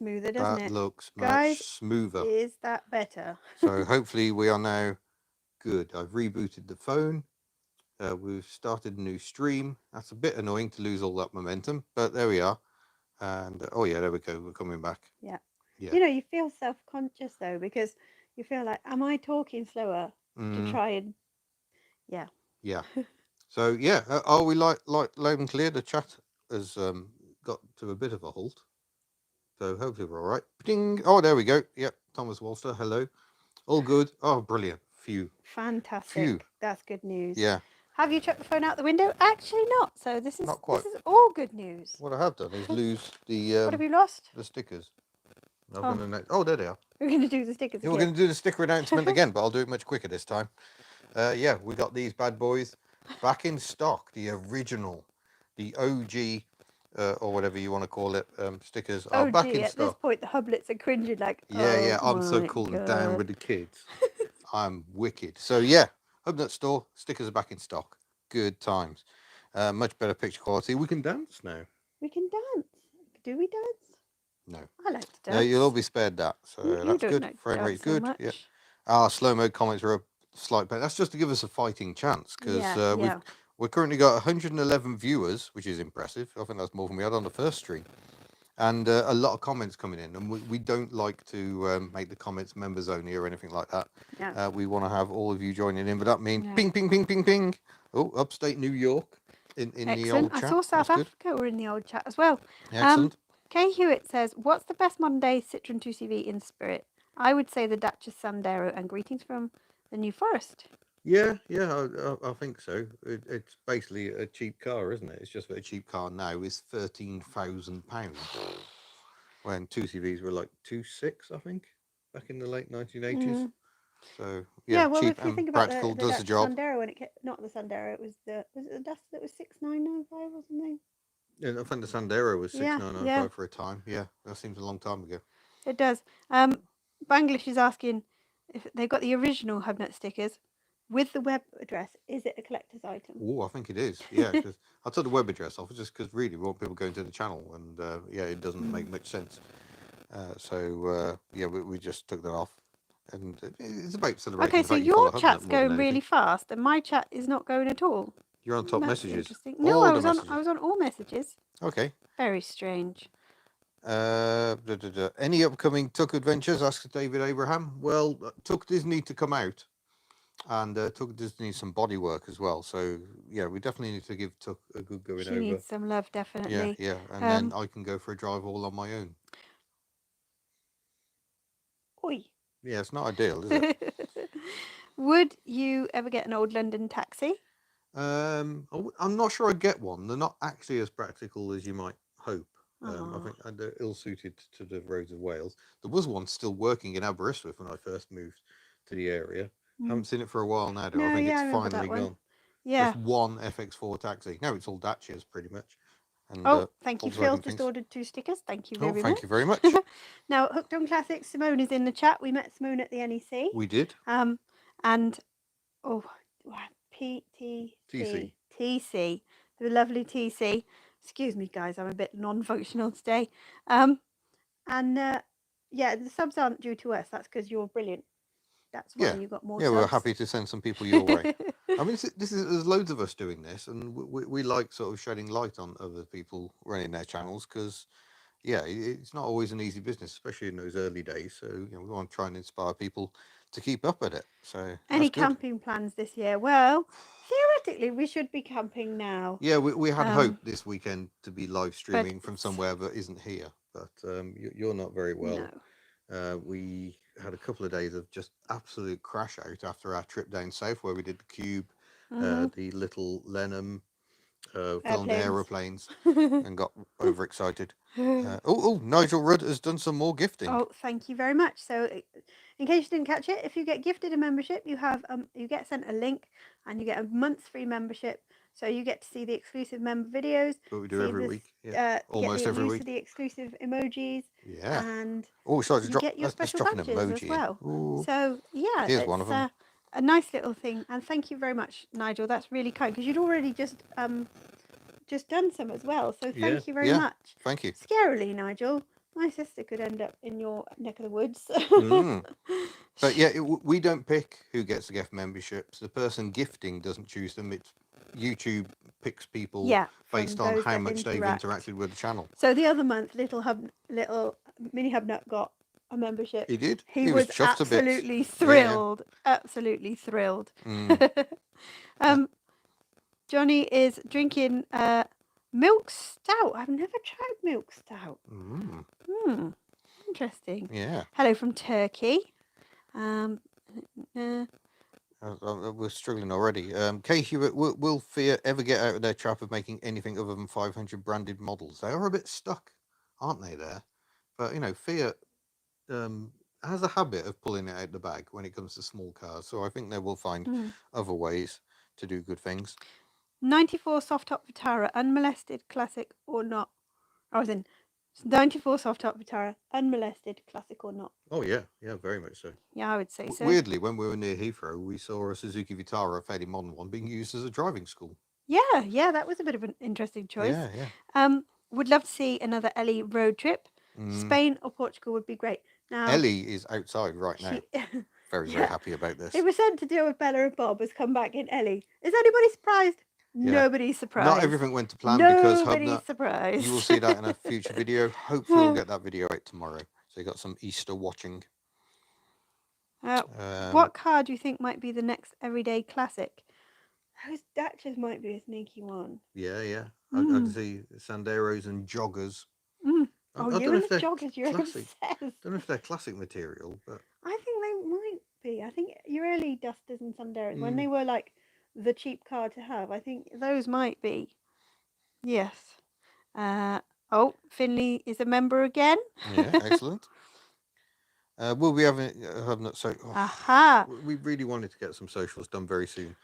smoother, doesn't That it? looks Guys, much smoother. is that better? So hopefully we are now good. I've rebooted the phone. We've started a new stream. That's a bit annoying to lose all that momentum, but there we are. And oh yeah, there we go. We're coming back. Yeah. Yeah. You know, you feel self-conscious though, because you feel like, am I talking slower to Mm, try and, yeah. yeah. So yeah, are we like loud and clear? The chat has got to a bit of a halt. So hopefully we're all right. Ding. Oh, there we go. Yep. Thomas Walster. Hello. All good. Oh, brilliant. Phew. Fantastic. That's good news. Yeah. Have you chucked the phone out the window? Actually not. So this Not quite. is all good news. What I have done is lose What have you lost? the stickers. Oh, Oh, there they are. we're going to do the stickers Yeah, we're again. going to do the sticker announcement again, but I'll do it much quicker this time. Yeah, we got these bad boys back in stock. The original, the OG, or whatever you want to call it, stickers are Oh, back gee, in at this stock. point, the hublets are cringing like, Yeah, oh, yeah, I'm so my cool and God. down with the kids. I'm wicked. So yeah, Hubnut store stickers are back in stock. Good times. Much better picture quality. We can dance now. We can dance. Do we dance? No. I like to No, dance. you'll all be spared that. So You that's don't good. like to Frame dance rate's so good. much. Yeah. Our slow mo comments are a slight better. That's just to give us a fighting chance because we've currently got 111 viewers, which is impressive. I think that's more than we had on the first stream, and a lot of comments coming in. And we don't like to make the comments members only or anything like that. Yeah. We want to have all of you joining in, but that means Yeah. ping, ping, ping, ping, ping. Oh, upstate New York in the old chat. I saw South Africa were in the old chat as well. Excellent. Kay Hewitt says, what's the best modern day Citroen 2CV in spirit? I would say the Dacia Sandero, and greetings from the New Forest. Yeah, I think so. It's basically a cheap car, isn't it? It's just that a cheap car now is £13,000 when 2CVs were like 2.6, I think, back in the late 1980s. So yeah, well, cheap if you and think about practical, the does the Dacia job. Sandero, when not the Sandero, was it the Dacia that was 6995 or something? Yeah, I think the Sandero was Yeah, 6,995 for a time. Yeah, that seems a long time ago. It does. Banglish is asking if they've got the original Hubnut stickers with the web address. Is it a collector's item? Oh, I think it is. Yeah, because I took the web address off just because really we want people going to the channel, and yeah, it doesn't make much sense. So yeah, we just took that off, and it's about celebrating. Okay, the so fact you your follow chat's Hubnut more than going really anything. fast, and my chat is not going at all. You're on top That's messages. interesting. No, All I the was messages. on. I was on all messages. Okay. Very strange. Any upcoming Tuck adventures? Asks David Abraham. Well, Tuck does need to come out, and Tuck does need some body work as well. So yeah, we definitely need to give Tuck a good going over. She needs some love, definitely. Yeah, and then I can go for a drive all on my own. Oi. Yeah, it's not ideal, is it? Would you ever get an old London taxi? I'm not sure I'd get one. They're not actually as practical as you might hope. I think they're ill-suited to the roads of Wales. There was one still working in Aberystwyth when I first moved to the area. Haven't seen it for a while now, though. No, I think I it's remember finally that one. gone. Yeah. Just one FX4 taxi. Now it's all Dacias, pretty much. And, thank you. Volkswagen Phil just things. ordered 2 stickers. Thank you very much. Thank you very much. Now, Hooked on Classics, Simone is in the chat. We met Simone at the NEC. We did. And TC, the lovely TC. Excuse me, guys, I'm a bit non-functional today. Yeah, the subs aren't due to us. That's because you're brilliant. That's why you got more subs. Yeah, we're happy to send some people your way. I mean, there's loads of us doing this, and we like sort of shedding light on other people running their channels because, yeah, it's not always an easy business, especially in those early days. So we want to try and inspire people to keep up at it. So any camping plans this year? Well, theoretically, we should be camping now. Yeah, we had hoped this weekend to be live streaming from somewhere that isn't here, but you're not very well. No. We had a couple of days of just absolute crash out after our trip down south where we did the Cube, the Little Lenham, filmed aeroplanes and got overexcited. Nigel Rudd has done some more gifting. Oh, thank you very much. So in case you didn't catch it, if you get gifted a membership, you have you get sent a link and you get a month's free membership. So you get to see the exclusive member videos. What we do every week. Yeah. Almost every week. The exclusive emojis. Yeah. And sorry, you get your special badges as well. Ooh. So yeah, here's one of them. A nice little thing. And thank you very much, Nigel. That's really kind because you'd already just done some as well. So thank you very much. Thank you. Scarily, Nigel. My sister could end up in your neck of the woods. But yeah, we don't pick who gets the gift memberships. The person gifting doesn't choose them. It's YouTube picks people based on how much they've interacted with the channel. So the other month, little mini Hubnut got a membership. He did. He was absolutely thrilled. Yeah. Absolutely thrilled. Johnny is drinking milk stout. I've never tried milk stout. Interesting. Yeah. Hello from Turkey. We're struggling already. Kay Hewitt, will Fiat ever get out of their trap of making anything other than 500 branded models? They are a bit stuck, aren't they, there? But, Fiat has a habit of pulling it out the bag when it comes to small cars. So I think they will find other ways to do good things. 94 soft top Vitara, unmolested, classic or not? I was in 94 soft top Vitara, unmolested, classic or not? Oh, yeah. Yeah, very much so. Yeah, I would say so. Weirdly, when we were near Heathrow, we saw a Suzuki Vitara, a fairly modern one, being used as a driving school. Yeah, that was a bit of an interesting choice. Yeah. Would love to see another Ellie road trip. Spain or Portugal would be great. Now Ellie is outside right now. Very happy about this. It was sent to deal with Bella and Bob, has come back in Ellie. Is anybody surprised? Yeah. Nobody's surprised. Not everything went to plan because Hubnut. Surprised. You will see that in a future video. Hopefully we'll get that video out tomorrow. So you got some Easter watching. What car do you think might be the next everyday classic? Those Datchas might be a sneaky one. Yeah. I can see Sanderos and joggers. Oh, you and the joggers, you're obsessed. I don't know if they're classic material, but I think they might be. I think your early Dusters and Sanderos, when they were like the cheap car to have, I think those might be. Yes. Finley is a member again. Yeah, excellent. We'll be having we really wanted to get some socials done very soon.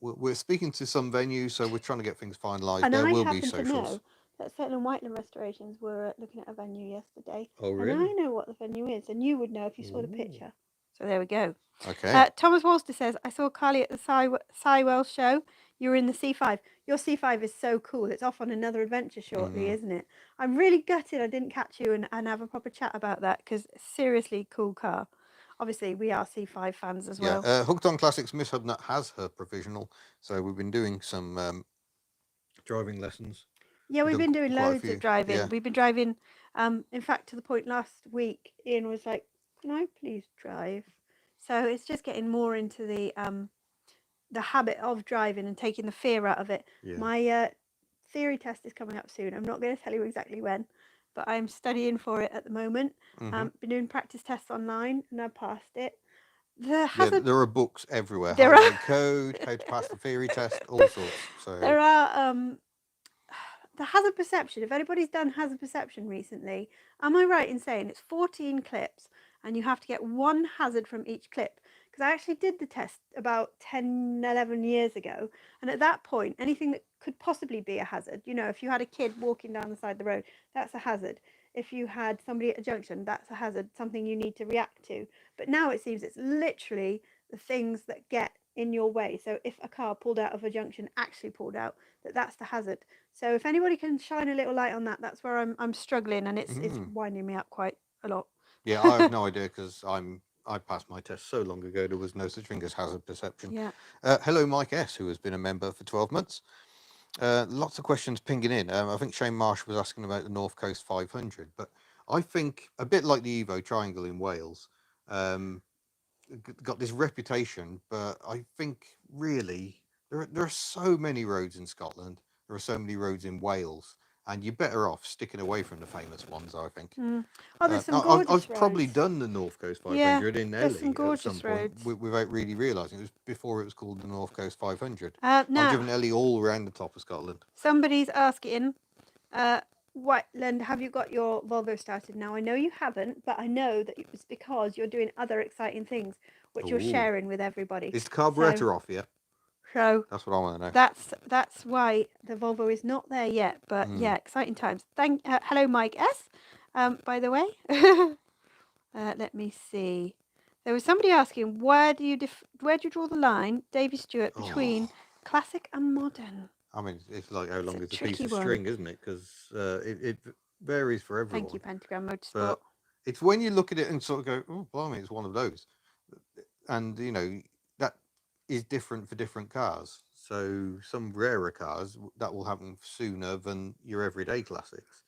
We're speaking to some venues, so we're trying to get things finalised. There will be socials. That Settle and Whiteland Restorations were looking at a venue yesterday. Oh, really? And I know what the venue is, and you would know if you saw the picture. So there we go. Okay. Thomas Walster says, I saw Carly at the Sywell show. You were in the C5. Your C5 is so cool. It's off on another adventure shortly, isn't it? I'm really gutted I didn't catch you and have a proper chat about that, because seriously cool car. Obviously, we are C5 fans as well. Yeah, Hooked on Classics, Miss Hubnut has her provisional, so we've been doing some driving lessons. Yeah, we've been doing loads of driving. Yeah. We've been driving, in fact, to the point last week, Ian was like, can I please drive? So it's just getting more into the habit of driving and taking the fear out of it. Yeah. My theory test is coming up soon. I'm not going to tell you exactly when, but I'm studying for it at the moment. Been doing practice tests online, and I passed it. There are books everywhere. How to code, how to pass the theory test, all sorts. So there are the hazard perception. If anybody's done hazard perception recently, am I right in saying it's 14 clips and you have to get one hazard from each clip? Because I actually did the test about 10, 11 years ago, and at that point, anything that could possibly be a hazard, if you had a kid walking down the side of the road, that's a hazard. If you had somebody at a junction, that's a hazard, something you need to react to. But now it seems it's literally the things that get in your way. So if a car pulled out of a junction actually pulled out, that's the hazard. So if anybody can shine a little light on that, that's where I'm struggling, and it's winding me up quite a lot. Yeah, I have no idea, because I passed my test so long ago there was no such thing as hazard perception. Yeah. Hello, Mike S, who has been a member for 12 months. Lots of questions pinging in. I think Shane Marsh was asking about the North Coast 500, but I think a bit like the Evo Triangle in Wales, got this reputation, but I think really there are so many roads in Scotland, there are so many roads in Wales, and you're better off sticking away from the famous ones, I think. There's some gorgeous roads. I've probably done the North Coast 500 in Ellie at some point without really realising. It was before it was called the North Coast 500. I've driven Ellie all around the top of Scotland. Somebody's asking, Whiteland, have you got your Volvo started now? I know you haven't, but I know that it was because you're doing other exciting things, which you're sharing with everybody. Is the carburetor off yet? So that's what I want to know. That's why the Volvo is not there yet. But yeah, exciting times. Hello, Mike S. By the way, let me see. There was somebody asking, where do you draw the line, Davy Stewart, between classic and modern? I mean, it's like how long is a piece of string, isn't it? Because varies for everyone. Thank you, Pentagram Motorsport. But it's when you look at it and sort of go, oh, blimey, it's one of those. And, that is different for different cars. So some rarer cars, that will happen sooner than your everyday classics.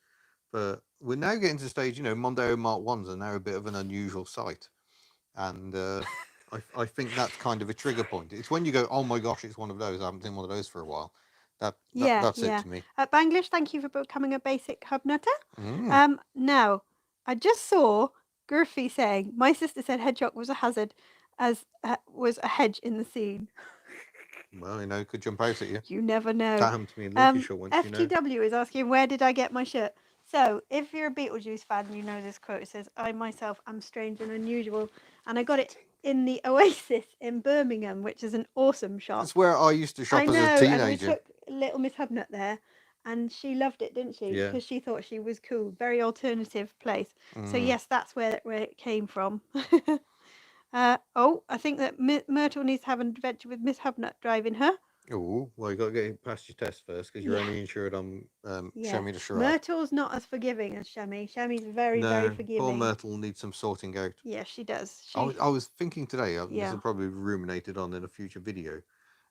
But we're now getting to the stage, Mondeo Mark 1s are now a bit of an unusual sight. And I think that's kind of a trigger point. It's when you go, oh my gosh, it's one of those. I haven't seen one of those for a while. That's it to me. Banglish, thank you for becoming a basic hubnutter. Now, I just saw Gurphy saying, my sister said hedgehog was a hazard as was a hedge in the scene. Well, could jump out at you. You never know. That happened to me in Lincolnshire once, FTW is asking, where did I get my shirt? So, if you're a Beetlejuice fan, you know this quote. It says, I myself am strange and unusual. And I got it in the Oasis in Birmingham, which is an awesome shop. That's where I used to shop as a teenager. And we took little Miss Hubnut there, and she loved it, didn't she? Yeah. Because she thought she was cool. Very alternative place. So yes, that's where it came from. I think that Myrtle needs to have an adventure with Miss Hubnut driving her. Oh, well, you got to get past your test first because you're only insured on Shemmy the Sharab. Myrtle's not as forgiving as Shemmy. Shemmy's very forgiving. Poor Myrtle needs some sorting out. Yeah, she does. I was thinking today, this will probably be ruminated on in a future video.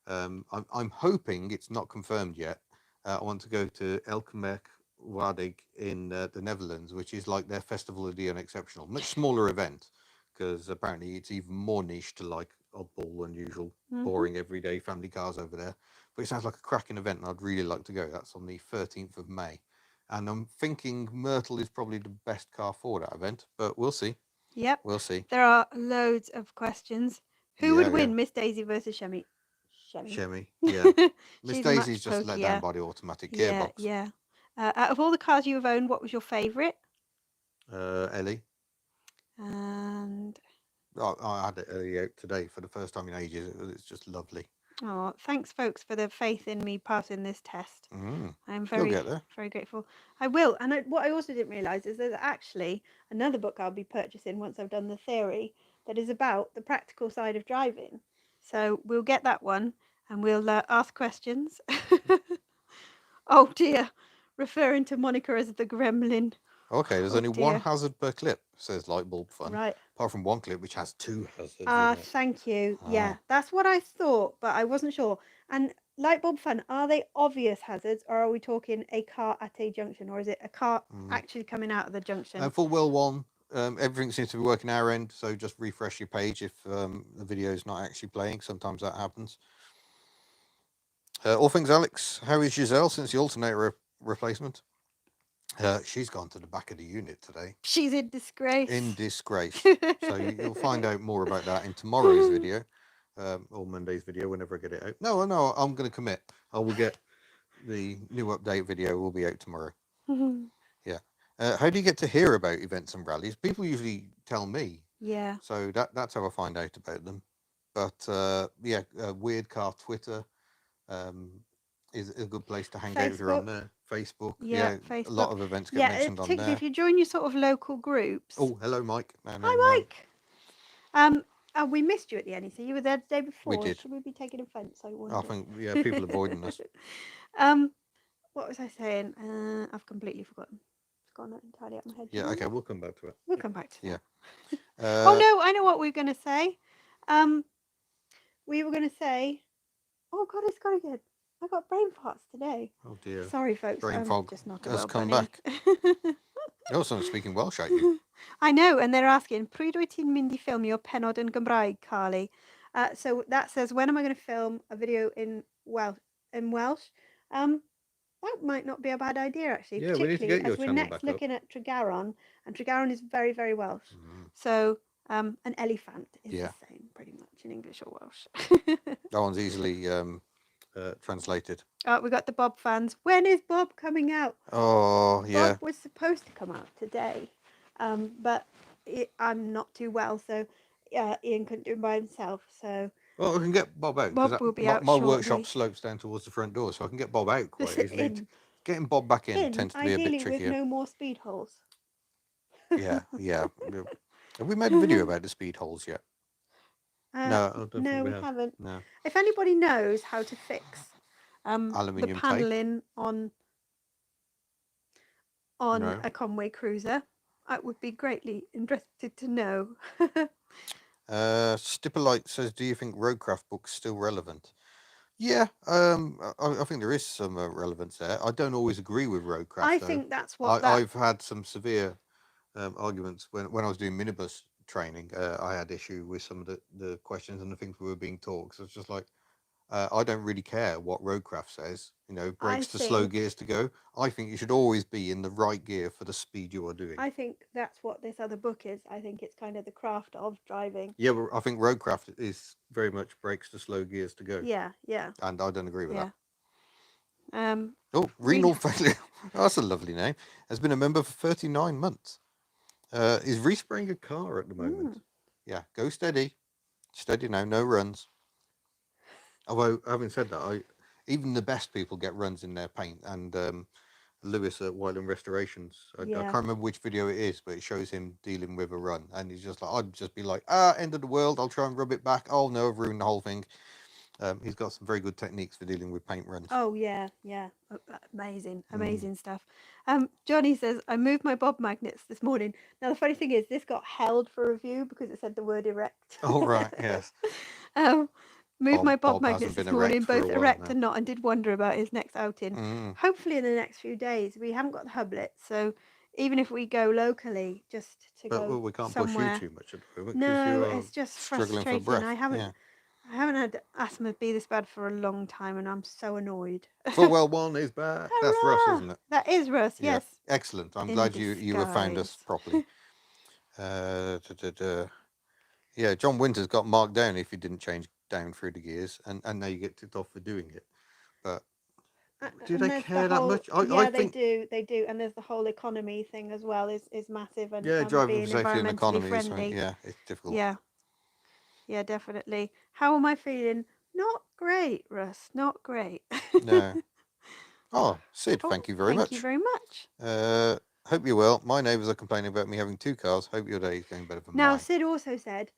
I'm hoping it's not confirmed yet. I want to go to Elkemek Wadig in the Netherlands, which is like their Festival of the Unexceptional. Much smaller event because apparently it's even more niche to like oddball, unusual, boring, everyday family cars over there. But it sounds like a cracking event and I'd really like to go. That's on the 13th of May. And I'm thinking Myrtle is probably the best car for that event, but we'll see. Yep. We'll see. There are loads of questions. Who would win, Miss Daisy versus Shemmy? Shemmy, yeah. Miss Daisy's just let down by the automatic gearbox. Yeah. Out of all the cars you've owned, what was your favourite? Ellie. And I had it early out today for the first time in ages. It's just lovely. Oh, thanks, folks, for the faith in me passing this test. I'm very grateful. I will. And what I also didn't realise is there's actually another book I'll be purchasing once I've done the theory that is about the practical side of driving. So we'll get that one and we'll ask questions. Oh dear, referring to Monica as the gremlin. Okay, there's only one hazard per clip, says Lightbulb Fun. Right. Apart from one clip which has two hazards. Thank you. Yeah, that's what I thought, but I wasn't sure. And Lightbulb Fun, are they obvious hazards, or are we talking a car at a junction, or is it a car actually coming out of the junction? For Will 1, everything seems to be working our end, so just refresh your page if the video is not actually playing. Sometimes that happens. All things Alex, how is Giselle since the alternator replacement? She's gone to the back of the unit today. She's in disgrace. So you'll find out more about that in tomorrow's video, or Monday's video, whenever I get it out. No, I'm going to commit. I will get the new update video. Will be out tomorrow. Yeah. How do you get to hear about events and rallies? People usually tell me. Yeah. So that's how I find out about them. But Weird Car Twitter is a good place to hang out if you're on there. Facebook, Facebook. A lot of events get mentioned on there. Particularly if you join your sort of local groups. Oh, hello, Mike. Hi, Mike. We missed you at the NEC. You were there the day before. We did. Should we be taking offence? I think, people avoiding us. What was I saying? I've completely forgotten. It's gone entirely out of my head. Yeah, okay, we'll come back to it. We'll come back to it. Yeah. Oh, no, I know what we were going to say. We were going to say, oh, God, it's gone again. I got brain farts today. Oh dear. Sorry, folks. Brain fog just not has come back. You're also speaking Welsh, aren't you? I know, and they're asking, pryd wyt ti'n mynd I ffilmio pennod yn Gymraeg, Carly? So that says, when am I going to film a video in Welsh? That might not be a bad idea, actually. Yeah, we need to get your channel back up. We're next looking at Tregaron, and Tregaron is very, very Welsh. So an elephant is the same, pretty much, in English or Welsh. That one's easily translated. We got the Bob fans. When is Bob coming out? Oh, yeah. Bob was supposed to come out today, but I'm not too well, so Ian couldn't do it by himself. So well, we can get Bob out. Bob will be out my shortly. workshop slopes down towards the front door, so I can get Bob out quite easily. Getting Bob back in tends to be a bit trickier. With no more speed holes. Yeah. Have we made a video about the speed holes yet? No, we haven't. No. If anybody knows how to fix aluminium the panelling on on No. a Conway cruiser? I would be greatly interested to know. Stipulite says, "Do you think roadcraft books still relevant?" Yeah, I think there is some relevance there. I don't always agree with roadcraft I though. think that's what that. I've had some severe arguments when I was doing minibus training. I had issue with some of the questions and the things we were being taught. So it's just like I don't really care what roadcraft says. I Brakes to slow think gears to go. I think you should always be in the right gear for the speed you are doing. I think that's what this other book is. I think it's kind of the craft of driving. Yeah, but I think roadcraft is very much brakes to slow gears to go, Yeah, yeah, and I don't agree with that. yeah. Um, Oh, Reno. Renal Failure. That's a lovely name. Has been a member for 39 months. Is respraying a car at the moment. Mm. Yeah, go steady. Steady now, no runs. Although, having said that, even the best people get runs in their paint. And Lewis at Wyland Restorations, I Yeah. can't remember which video it is, but it shows him dealing with a run. And he's just like, I'd just be like, end of the world. I'll try and rub it back. Oh, no, I've ruined the whole thing. He's got some very good techniques for dealing with paint runs. Oh yeah, yeah. Amazing, Mm. amazing stuff. Johnny says I moved my bob magnets this morning. Now the funny thing is, this got held for review because it said the word erect. Oh, right, yes. Moved my bob Bob magnets hasn't this been morning, erect for a both while erect now. and not, and did wonder about his next outing. Mm. Hopefully in the next few days. We haven't got the hublet, so even if we go locally, just to But go we can't somewhere. push you too much at the moment because you No, are it's just struggling for frustrating. breath. Yeah. I haven't had asthma be this bad for a long time, and I'm so annoyed. Full well one is bad. That's Russ, Hurrah! isn't it? That is Russ, Yeah. yes. Excellent. I'm In glad you have found us disguise. properly. Da, da, da. Yeah, John Winters got marked down if he didn't change down through the gears, and now you get ticked off for doing it. But do And they there's the care that whole, much? I yeah, think they do, and there's the whole economy thing as well is massive, and yeah, driving for being safety and environmentally economy is something. friendly. Yeah, it's difficult. Yeah, yeah, definitely. How am I feeling? Not great, Russ. Not great. No. Oh, Sid, Oh, thank you very thank you much. very much. Hope you're well. My neighbours are complaining about me having two cars. Hope your day is going better than Now, mine. Sid also said,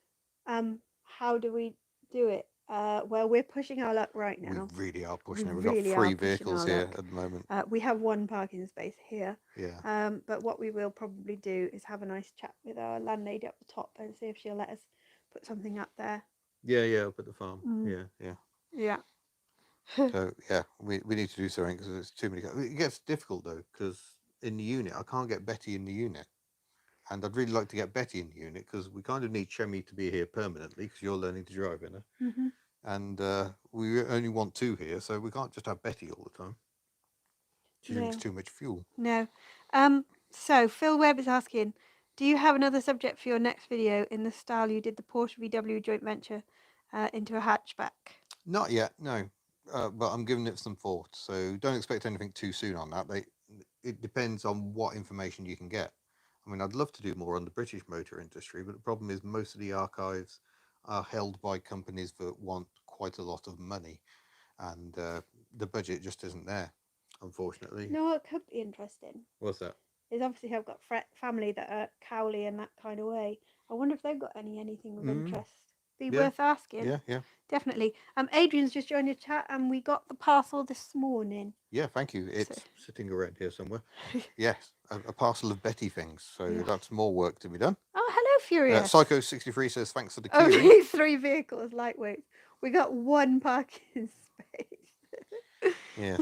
how do we do it? Well, we're pushing our luck right We now. really are We pushing it. We've got really are 3 pushing vehicles our here luck. at the moment. We have one parking space here. Yeah. But what we will probably do is have a nice chat with our landlady up the top and see if she'll let us put something up there. Yeah, up at the farm. Mm. Yeah. Yeah. So, yeah, we need to do something because there's too many cars. It gets difficult, though, because in the unit, I can't get Betty in the unit. And I'd really like to get Betty in the unit because we kind of need Chemi to be here permanently because you're learning to drive in her. Mm-hmm. And we only want 2 here, so we can't just have Betty all the time. She drinks too much fuel. No. So Phil Webb is asking, do you have another subject for your next video in the style you did the Porsche VW joint venture into a hatchback? Not yet, no. But I'm giving it some thought. So don't expect anything too soon on that. It depends on what information you can get. I mean, I'd love to do more on the British motor industry, but the problem is most of the archives are held by companies that want quite a lot of money, and the budget just isn't there, unfortunately. No, it could be interesting. What's that? Is obviously I've got family that are Cowley and that kind of way. I wonder if they've got anything of interest. Be worth asking. Yeah. Definitely. Adrian's just joined the chat, and we got the parcel this morning. Yeah, thank you. It's sitting around here somewhere. Yes, a parcel of Betty things. So that's more work to be done. Oh, hello, Furious. Psycho63 says thanks for the keyring. Only 3 vehicles, lightweight. We got 1 parking space. Yes.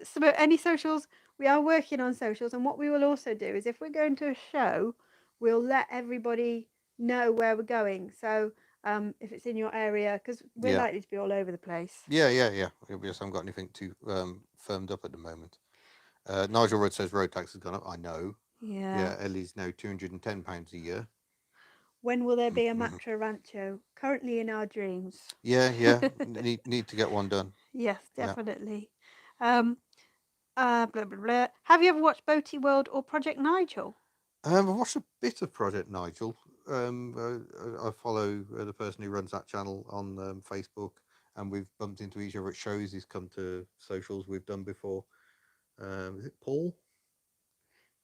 So any socials? We are working on socials, and what we will also do is if we're going to a show, we'll let everybody know where we're going. So if it's in your area, because we're likely to be all over the place. Yeah. We just haven't got anything too firmed up at the moment. Nigel Rudd says road tax has gone up. I know. Yeah, Ellie's now £210 a year. When will there be a Matra Rancho? Currently in our dreams. Yeah. need to get one done. Yes, definitely. Blah, blah, blah. Have you ever watched Boaty World or Project Nigel? I've watched a bit of Project Nigel. I follow the person who runs that channel on Facebook, and we've bumped into each other at shows. He's come to socials we've done before. Is it Paul?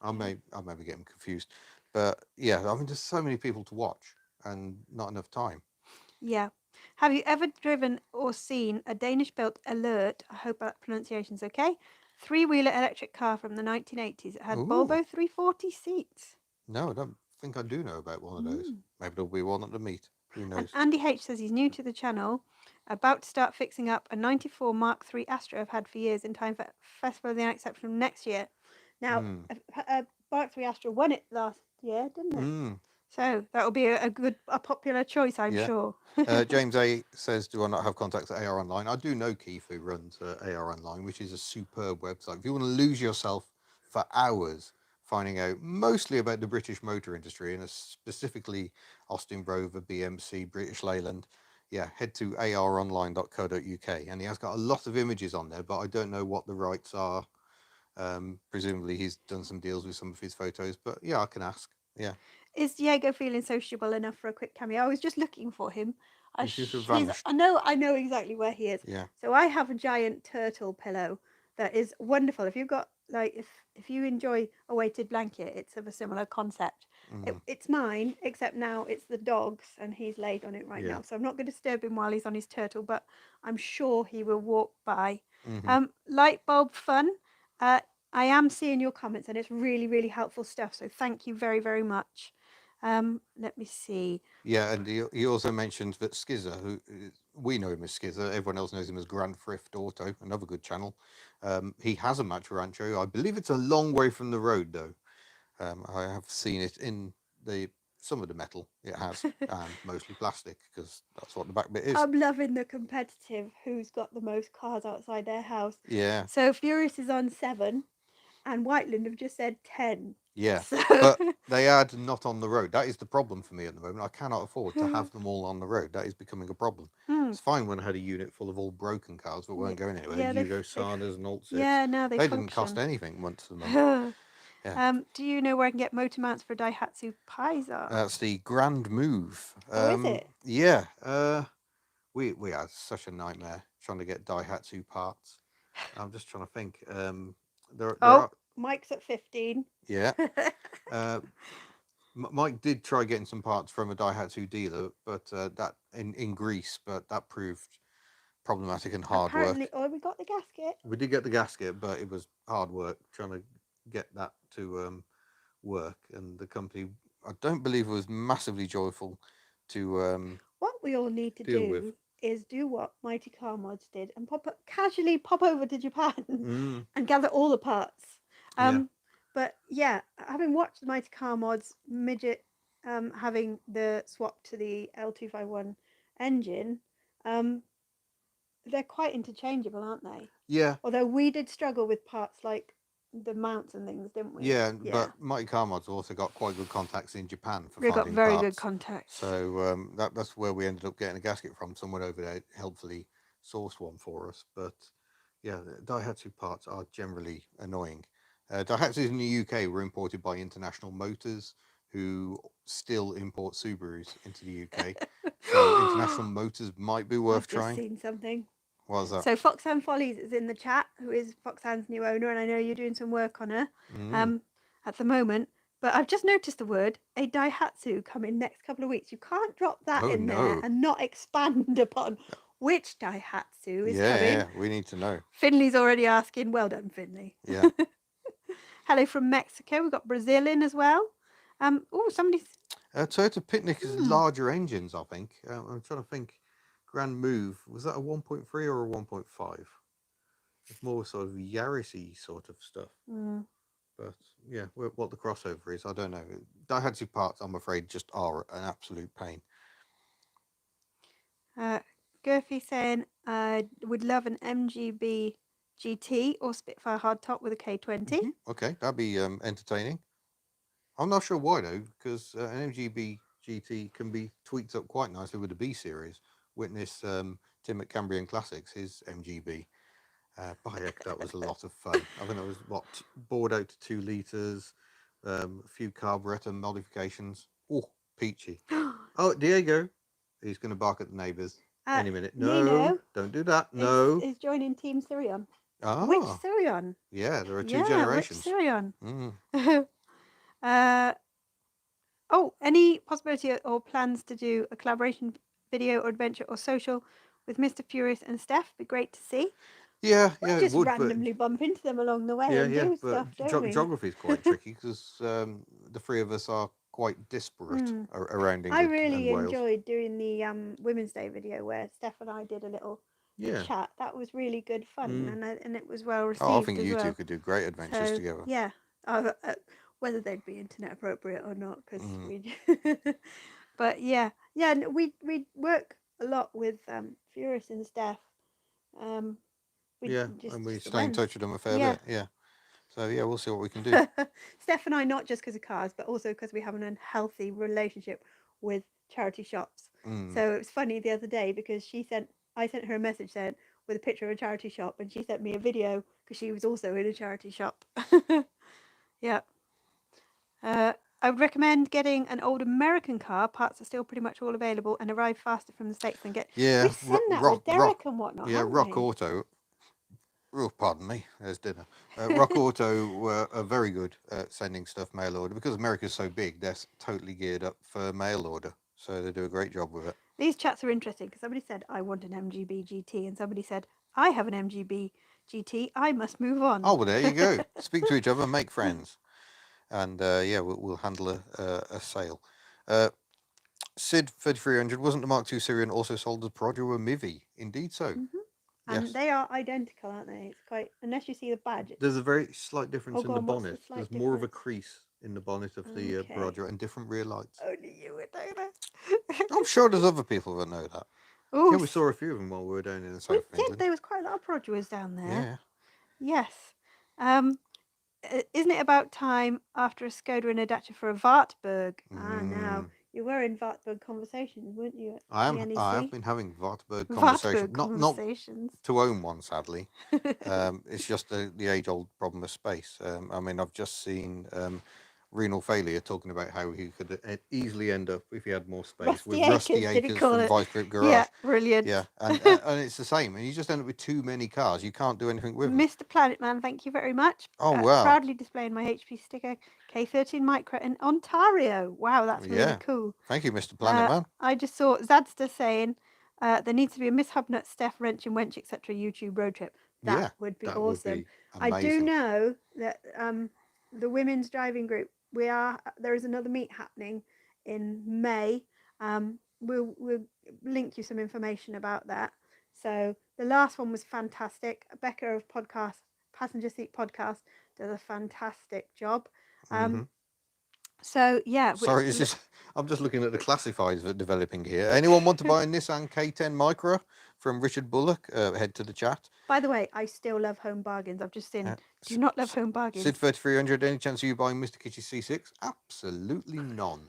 I may be getting confused, but yeah, I mean, there's so many people to watch and not enough time. Yeah. Have you ever driven or seen a Danish-built Alert? I hope that pronunciation's okay. Three-wheeler electric car from the 1980s. It had Volvo 340 seats. No, I don't think I do know about one of those. Maybe there'll be one at the meet. Who knows? And Andy H says he's new to the channel, about to start fixing up a 94 Mark III Astra I've had for years in time for Festival of the Unacceptable next year. Now, Mark III Astra won it last year, didn't it? So that will be a popular choice, I'm sure. James A says, do I not have contacts at AR Online? I do know Keith, who runs AR Online, which is a superb website. If you want to lose yourself for hours finding out mostly about the British motor industry, and specifically Austin Rover, BMC, British Leyland, head to aronline.co.uk. And he has got a lot of images on there, but I don't know what the rights are. Presumably he's done some deals with some of his photos, but I can ask. Is Diego feeling sociable enough for a quick cameo? I was just looking for him. I know exactly where he is. Yeah. So I have a giant turtle pillow that is wonderful. If you've got if you enjoy a weighted blanket, it's of a similar concept. It's mine, except now it's the dog's, and he's laid on it now. So I'm not going to disturb him while he's on his turtle, but I'm sure he will walk by. Light bulb fun. I am seeing your comments, and it's really, really helpful stuff. So thank you very, very much. Let me see. Yeah, and he also mentioned that Skizzer, who we know him as Skizzer, everyone else knows him as Grand Thrift Auto, another good channel. He has a Match Rancho. I believe it's a long way from the road, though. I have seen it in some of the metal it has, and mostly plastic, because that's what the back bit is. I'm loving the competitive who's got the most cars outside their house. Yeah. So Furious is on 7, and Whiteland have just said 10. Yeah, but they are not on the road. That is the problem for me at the moment. I cannot afford to have them all on the road. That is becoming a problem. It's fine when I had a unit full of all broken cars that weren't going anywhere. Yugo Sadas and Alt 6. Yeah, now they didn't cost anything once a month. Do you know where I can get motor mounts for Daihatsu Paisa? That's the Grand Move. Is it? Yeah. We had such a nightmare trying to get Daihatsu parts. I'm just trying to think. There are... Mike's at 15. Yeah. Mike did try getting some parts from a Daihatsu dealer, but that in Greece, but that proved problematic and hard work. We got the gasket. We did get the gasket, but it was hard work trying to get that to work. And the company, I don't believe, was massively joyful to. What we all need to do is do what Mighty Car Mods did and casually pop over to Japan and gather all the parts. But having watched the Mighty Car Mods midget having the swap to the L251 engine, they're quite interchangeable, aren't they? Yeah. Although we did struggle with parts like the mounts and things, didn't we? Yeah. But Mighty Car Mods also got quite good contacts in Japan for finding parts. They got very good contacts. So that's where we ended up getting a gasket from. Someone over there helpfully sourced one for us. But Daihatsu parts are generally annoying. Daihatsus in the UK were imported by International Motors, who still import Subarus into the UK. So International Motors might be worth trying. I've just seen something. What was that? So Foxhound Follies is in the chat, who is Foxhound's new owner, and I know you're doing some work on her at the moment. But I've just noticed the word a Daihatsu coming next couple of weeks. You can't drop that in there and not expand upon which Daihatsu is coming. Yeah, we need to know. Finley's already asking. Well done, Finley. Yeah. Hello from Mexico. We've got Brazil in as well. Somebody's... Toyota Picnic is larger engines, I think. I'm trying to think. Grand Move, was that a 1.3 or a 1.5? It's more sort of Yaris-y sort of stuff. But what the crossover is, I don't know. Daihatsu parts, I'm afraid, just are an absolute pain. Gurphy saying, I would love an MGB GT or Spitfire hardtop with a K20. Okay, that'd be entertaining. I'm not sure why, though, because an MGB GT can be tweaked up quite nicely with a B series. Witness Tim at Cambrian Classics, his MGB. By heck, that was a lot of fun. I think it was, bored out to 2 litres, a few carburetor modifications. Oh, peachy. Oh, Diego. He's going to bark at the neighbours any minute. No, Nino don't do that. No. Is joining Team Sirion. Ah. Which Sirion? Yeah, there are 2 generations. Which Sirion? Any possibility or plans to do a collaboration video or adventure or social with Mr. Furious and Steph? Be great to see. Yeah, We yeah, it just would, randomly bump into them along the way yeah, and yeah, do but stuff, don't we? geography is quite tricky because the three of us are quite disparate around I England and really Wales. enjoyed doing the Women's Day video where Steph and I did a little Yeah. chat. That was really good fun, and it was well Oh, I received think as you two well. could do great adventures So together. yeah, whether they'd be internet appropriate or not, because we. But yeah, we work a lot with Furious and Steph. We Yeah, just and we the stay in when. touch with them a fair Yeah. bit. Yeah. So yeah, we'll see what we can do. Steph and I, not just because of cars, but also because we have an unhealthy relationship with charity shops. So it was funny the other day because I sent her a message saying with a picture of a charity shop, and she sent me a video because she was also in a charity shop. Yeah. I would recommend getting an old American car. Parts are still pretty much all available and arrive faster from the States than get. Yeah, We've seen that with Derek and whatnot, yeah, haven't Rock we? Auto. Oh, pardon me. There's dinner. Rock Auto are very good at sending stuff mail order because America's so big. They're totally geared up for mail order, so they do a great job with it. These chats are interesting because somebody said I want an MGB GT, and somebody said I have an MGB GT. I must move on. Oh well, there you go. Speak to each other, make friends, and yeah, we'll handle a sale. Sid 3300 wasn't the Mark II Syrian also sold as Perodua or Mivi? Indeed, so. Mm-hmm. Yes. And they are identical, aren't they? It's quite, unless you see the badge. There's a very slight difference in the on, what's bonnet. the There's slight more of a difference? crease in the bonnet of the Perodua and different rear lights. Only you would know that. I'm sure there's other people that know that. Oh, Yeah, we saw a few of them while we were down in the south we of did. England. There was quite a lot of Peroduas down there. Yeah. Yes. Isn't it about time after a Skoda and a Dacia for a Wartburg? Ah, now you were in Wartburg conversations, weren't you? I have been having Wartburg Wartburg conversations. Not to own one, sadly. It's just the age-old problem of space. I mean, I've just seen Renal Failure talking about how he could easily end up, if he had more space, with Rusty Acres from Vice Grip Garage. Yeah, brilliant. Yeah, and it's the same. And you just end up with too many cars. You can't do anything with them. Mr. Planet Man, thank you very much. Oh, wow. Proudly displaying my HP sticker K13 Micra in Ontario. Wow, that's really cool. Thank you, Mr. Planet Man. I just saw Zadster saying there needs to be a Miss Hubnut, Steph, Wrench and Wench, etc. YouTube road trip. That would be awesome. Would be I do know that the women's driving group, there is another meet happening in May. We'll link you some information about that. So the last one was fantastic. Becca of Passenger Seat Podcast does a fantastic job. So yeah. Sorry, I'm just looking at the classifieds that are developing here. Anyone want to buy a Nissan K10 Micra from Richard Bullock? Head to the chat. By the way, I still love home bargains. I've just seen. Do you not love home bargains? Sid 3300. Any chance of you buying Mr. Kitchy's C6? Absolutely none.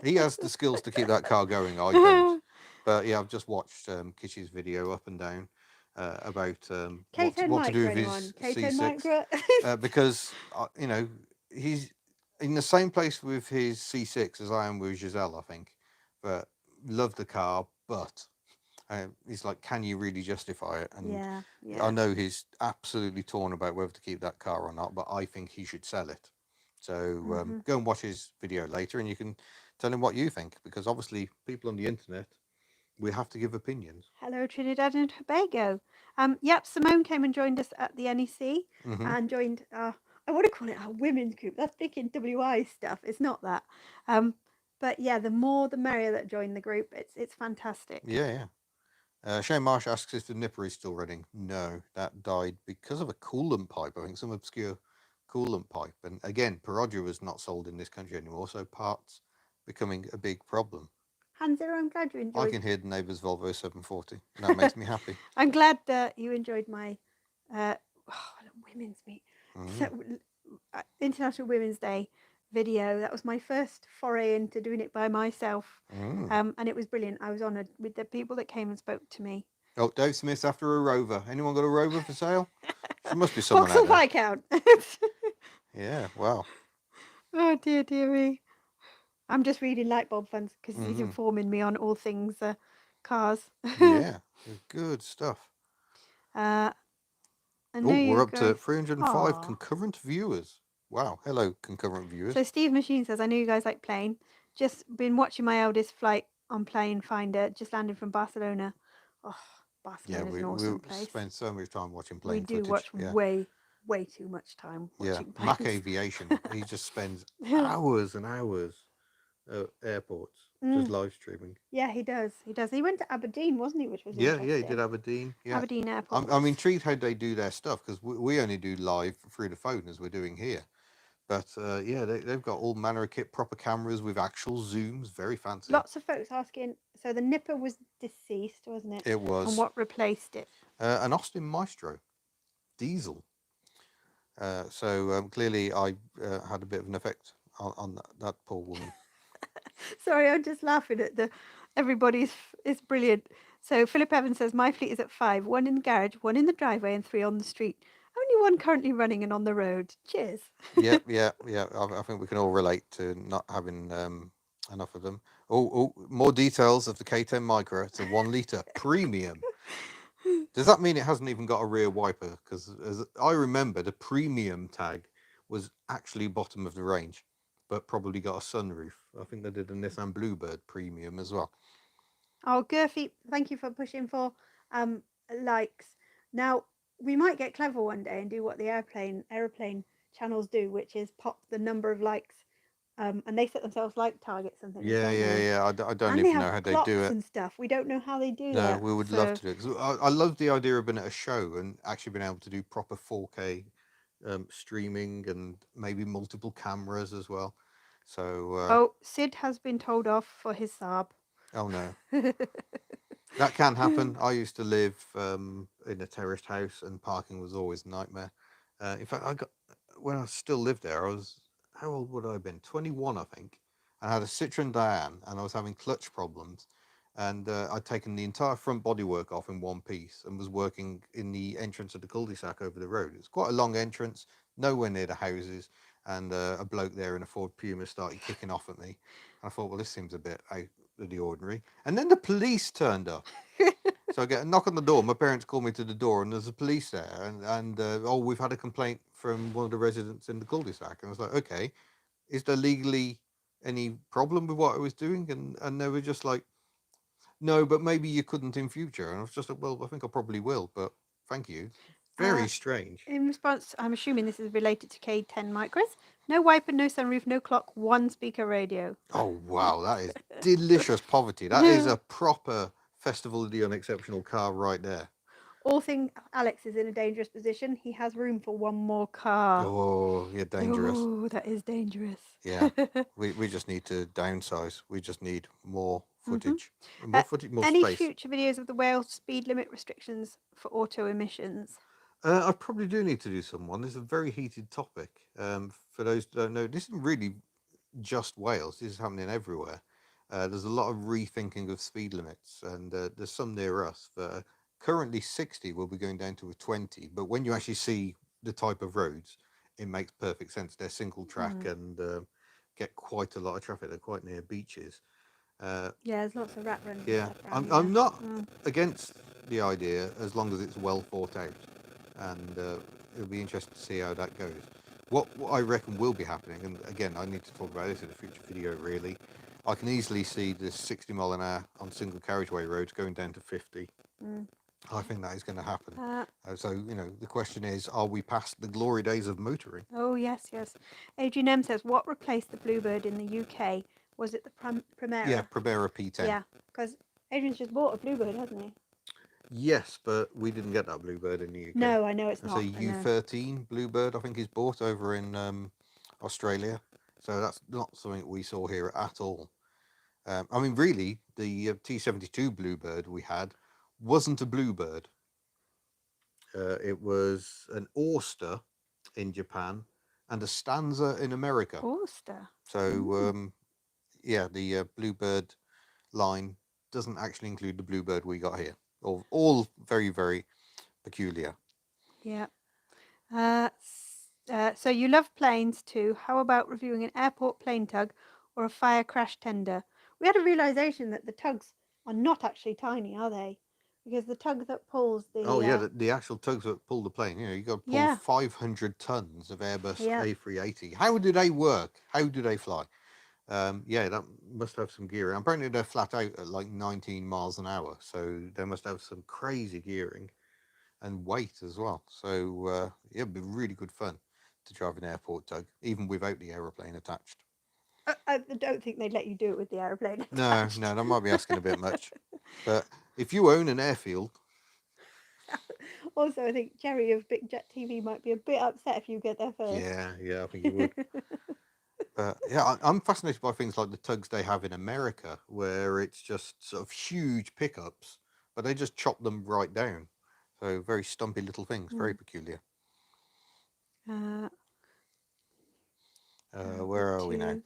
He has the skills to keep that car going. I don't. But yeah, I've just watched Kitchy's video up and down about what to do with his C6 because you know, he's in the same place with his C6 as I am with Giselle, I think. But love the car, but he's like, can you really justify it? And I know he's absolutely torn about whether to keep that car or not, but I think he should sell it. So go and watch his video later and you can tell him what you think, because obviously people on the internet, we have to give opinions. Hello, Trinidad and Tobago. Yep, Simone came and joined us at the NEC and joined, I want to call it our women's group. That's thinking WI stuff. It's not that. But yeah, the more the merrier that join the group. It's fantastic. Yeah. Shane Marsh asks if the nipper is still running. No, that died because of a coolant pipe. I think some obscure coolant pipe. And again, Perodua was not sold in this country anymore, so parts becoming a big problem. Hanzero, I'm glad you enjoyed. I can hear the neighbour's Volvo 740. And that makes me happy. I'm glad that you enjoyed my women's meet. So, International Women's Day video. That was my first foray into doing it by myself. And it was brilliant. I was honoured with the people that came and spoke to me. Oh, Dave Smith's after a Rover. Anyone got a Rover for sale? There must be someone Vauxhall out there. Viscount. Yeah, wow. Oh, dear me. I'm just reading Lightbulb Funds because he's informing me on all things cars. Yeah, good stuff. We're up to 305 concurrent viewers. Wow. Hello, concurrent viewers. So Steve Machine says, I know you guys like plane. Just been watching my eldest flight on Plane Finder. Just landed from Barcelona. Oh, Barcelona is an awesome place. spend so much time watching We plane do footage. watch Yeah. way too much time Yeah, watching Mac planes. Aviation. He just spends hours and hours at airports just live streaming. Yeah, he does. He does. He went to Aberdeen, wasn't he? Which was Yeah, he interesting. did Aberdeen. Yeah, Aberdeen Airport. I'm intrigued how they do their stuff because we only do live through the phone as we're doing here. But yeah, they've got all manner of kit, proper cameras with actual zooms, very fancy. Lots of folks asking. So the Nipper was deceased, wasn't it? It was. And what replaced it? An Austin Maestro, diesel. So clearly I had a bit of an effect on that poor woman. Sorry, I'm just laughing at the everybody's. It's brilliant. So Philip Evans says my fleet is at 5, 1 in the garage, 1 in the driveway, and 3 on the street. Only 1 currently running and on the road. Cheers. Yeah. I think we can all relate to not having enough of them. More details of the K10 Micro. It's a 1 litre premium. Does that mean it hasn't even got a rear wiper? Because as I remember, the premium tag was actually bottom of the range, but probably got a sunroof. I think they did a Nissan Bluebird premium as well. Oh, Gurfy, thank you for pushing for likes. Now, we might get clever one day and do what the aeroplane channels do, which is pop the number of likes, and they set themselves like targets and things. Yeah. I don't And they even have know how they clocks do it. and stuff. We don't know how they do No, that. we would love to do it. 'Cause I love the idea of being at a show and actually being able to do proper 4K streaming and maybe multiple cameras as well. So. Sid has been told off for his Saab. Oh no. That can happen. I used to live in a terraced house, and parking was always a nightmare. In fact, when I still lived there, I was how old would I have been? 21, I think. I had a Citroen Diane, and I was having clutch problems, and I'd taken the entire front bodywork off in one piece, and was working in the entrance of the cul-de-sac over the road. It's quite a long entrance, nowhere near the houses, and a bloke there in a Ford Puma started kicking off at me. I thought, well, this seems a bit out of the ordinary. And then the police turned up. So I get a knock on the door. My parents call me to the door, and there's a police there. And oh, we've had a complaint from one of the residents in the cul-de-sac. And I was like, okay, is there legally any problem with what I was doing? And they were just like, no, but maybe you couldn't in future. And I was just like, well, I think I probably will, but thank you. Very strange. In response, I'm assuming this is related to K10 micros. No wiper, no sunroof, no clock, 1 speaker radio. Oh, wow. That is delicious poverty. That is a proper Festival of the Unexceptional car right there. All thing Alex is in a dangerous position. He has room for 1 more car. Oh, yeah, dangerous. Oh, that is dangerous. Yeah, we just need to downsize. We just need more footage. More footage, more Any space. future videos of the Wales speed limit restrictions for auto emissions? I probably do need to do someone. This is a very heated topic. For those who don't know, this isn't really just Wales. This is happening everywhere. There's a lot of rethinking of speed limits, and there's some near us that are currently 60 will be going down to a 20. But when you actually see the type of roads, it makes perfect sense. They're single track and get quite a lot of traffic. They're quite near beaches. Yeah, there's lots of rat runs. Yeah, I'm not against the idea as long as it's well thought out, and it'll be interesting to see how that goes. What I reckon will be happening, and again, I need to talk about this in a future video. Really, I can easily see the 60 mile an hour on single carriageway roads going down to 50. I think that is going to happen. So, the question is, are we past the glory days of motoring? Oh, yes. Adrian M says, what replaced the Bluebird in the UK? Was it the Primera? Yeah, Primera P10. Yeah, because Adrian's just bought a Bluebird, hasn't he? Yes, but we didn't get that Bluebird in the UK. No, I know it's It's not. a U13 Bluebird, I think, is bought over in Australia. So that's not something we saw here at all. I mean, really, the T72 Bluebird we had wasn't a Bluebird. It was an Auster in Japan and a Stanza in America. Auster. So, yeah, the Bluebird line doesn't actually include the Bluebird we got here. All very, very peculiar. Yeah. So you love planes too. How about reviewing an airport plane tug or a fire crash tender? We had a realization that the tugs are not actually tiny, are they? Because the tug that pulls the... Oh, yeah, the actual tugs that pull the plane. You got to pull 500 tons of Airbus A380. How do they work? How do they fly? Yeah, that must have some gearing. Apparently, they're flat out at like 19 miles an hour, so they must have some crazy gearing and weight as well. So yeah, it'd be really good fun to drive an airport tug, even without the aeroplane attached. I don't think they'd let you do it with the aeroplane No, attached. no, that might be asking a bit much. But if you own an airfield, Also, I think Jerry of Big Jet TV might be a bit upset if you get there first. yeah, I think you would. But yeah, I'm fascinated by things like the tugs they have in America, where it's just sort of huge pickups, but they just chop them right down. So very stumpy little things, very peculiar. Uh, Where are we now?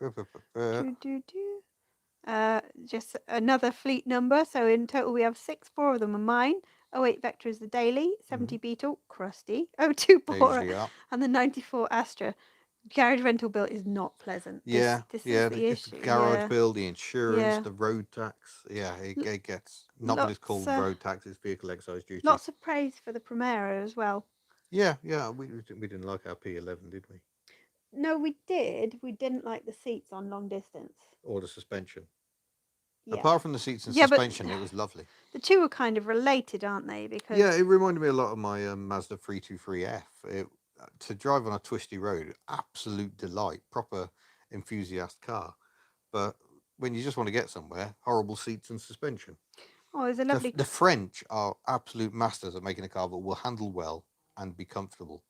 Just another fleet number. So in total, we have 6. 4 of them are mine. 08 Vector is the Daily. 70 Beetle, Krusty. 02 They Bora, usually are. and the 94 Astra. Garage rental bill is not pleasant. Yeah, This yeah. is the It's the issue. garage Yeah, bill, the insurance, yeah. the road tax. Yeah, it gets not that it's Lots, called road tax; it's vehicle excise duty. lots of praise for the Primera as well. Yeah. We didn't like our P11, did we? No, we did. We didn't like the seats on long distance. Or the suspension. Yeah. Apart from the seats and Yeah, but suspension, it was lovely. the two are kind of related, aren't they? Because Yeah, it reminded me a lot of my Mazda 323F. To drive on a twisty road, absolute delight, proper enthusiast car. But when you just want to get somewhere, horrible seats and suspension. oh, there's a lovely The French are absolute masters at making a car that will handle well and be comfortable.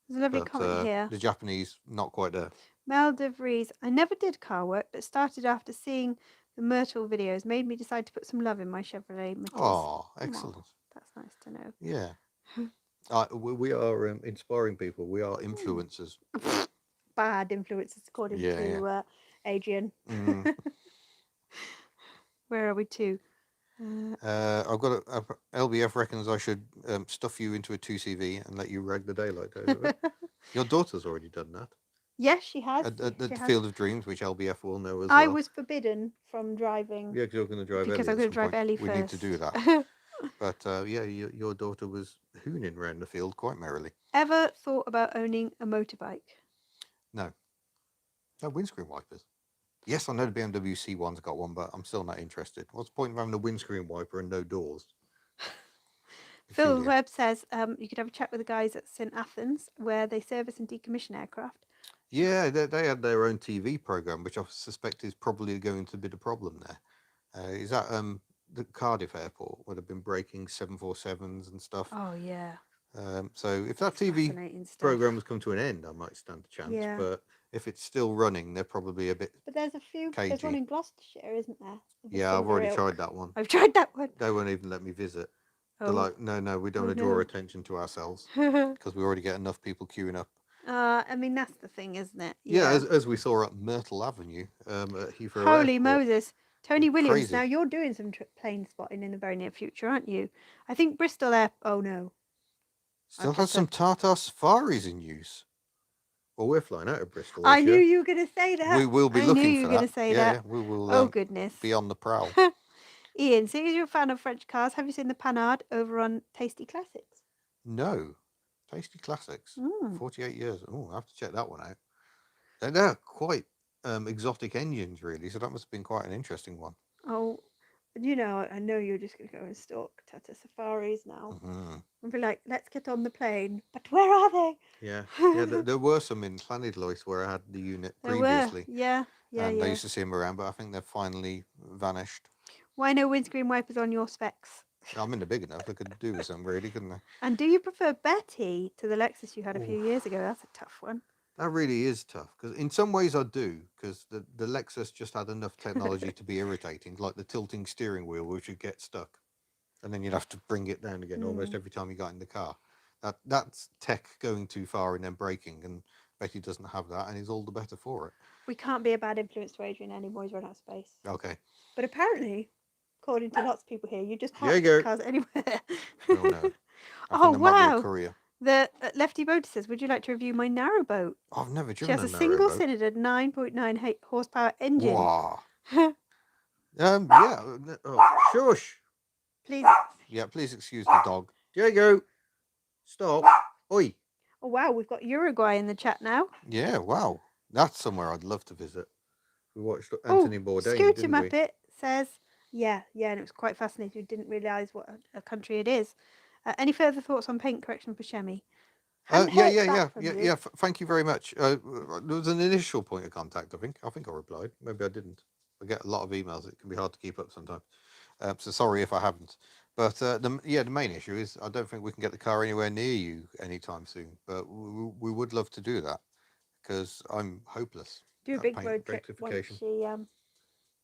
But comment here. the Japanese, not quite there. Mel de Vries. I never did car work, but started after seeing the Myrtle videos. Made me decide to put some love in my Chevrolet Matiz. Oh, excellent. That's nice to know. Yeah. We are inspiring people. We are influencers. Bad influences, according to Adrian. Where are we to? I've got LBF reckons I should stuff you into a 2CV and let you rag the daylight out of it. Your daughter's already done that. Yes, she has. At the Field of Dreams, which LBF will know as I well. was forbidden from driving. Yeah, because you're going to drive because Ellie. I'm going to drive Ellie we first. need to do that. But yeah, your daughter was hooning around the field quite merrily. Ever thought about owning a motorbike? No. No windscreen wipers. Yes, I know the BMW C1's got one, but I'm still not interested. What's the point of having a windscreen wiper and no doors? Phil Webb says you could have a chat with the guys at St Athens where they service and decommission aircraft. Yeah, they had their own TV program, which I suspect is probably going to be the problem there. Is that the Cardiff airport would have been breaking 747s and stuff? Oh yeah. So if that TV program has come to an end, I might stand a chance. Yeah. But if it's still running, they're probably a bit. But there's a few. Cagey. There's one in Gloucestershire, isn't there? Yeah, I've already tried that one. I've tried that one. They won't even let me visit. They're like, no, we don't want to draw attention to ourselves because we already get enough people queuing up. I mean, that's the thing, isn't it? Yeah, as we saw at Myrtle Avenue at Heathrow Holy Airport. Moses. Tony Williams, Crazy. Now you're doing some plane spotting in the very near future, aren't you? I think Bristol Air... Oh, no. Still has some Tata Safaris in use. Well, we're flying out of Bristol. I knew you were going to say that. We will be looking for that. I knew you were going to say that. Yeah, we will oh, goodness. Be on the prowl. Ian, seeing as you're a fan of French cars, have you seen the Panhard over on Tasty Classics? No. Tasty Classics. 48 years. Oh, I have to check that one out. They're quite exotic engines, really, so that must have been quite an interesting one. Oh, you know, I know you're just going to go and stalk Tata Safaris now. And be like, let's get on the plane. But where are they? Yeah, there were some in Llanidloes where I had the unit previously. Yeah. And I used to see them around, but I think they've finally vanished. Why no windscreen wipers on your specs? I mean, they're big enough. They could do with some, really, couldn't they? And do you prefer Betty to the Lexus you had a few years ago? That's a tough one. That really is tough, because in some ways I do, because the Lexus just had enough technology to be irritating, like the tilting steering wheel, which would get stuck, and then you'd have to bring it down again almost every time you got in the car. That's tech going too far and then braking, and Betty doesn't have that, and is all the better for it. We can't be a bad influence to Adrian anymore. He's run out of space. Okay. But apparently, according to lots of people here, you just park cars anywhere. Oh, no. Oh, wow. The Lefty Boater says, would you like to review my narrowboat? I've never driven a narrowboat. She has a single-cylinder 9.9 horsepower engine. Wow. Yeah. Oh, shush. Please. Yeah, please excuse the dog. Diego, stop. Oi. Oh, wow. We've got Uruguay in the chat now. Yeah, wow. That's somewhere I'd love to visit. We watched Anthony Bourdain, Scooter didn't we? Muppet says, yeah, and it was quite fascinating. We didn't realise what a country it is. Any further thoughts on paint correction for Shemi? Yeah. Thank you very much. There was an initial point of contact. I think I replied. Maybe I didn't. I get a lot of emails. It can be hard to keep up sometimes. So sorry if I haven't. But the main issue is I don't think we can get the car anywhere near you anytime soon. But we would love to do that because I'm hopeless Do a at big paint road trip rectification.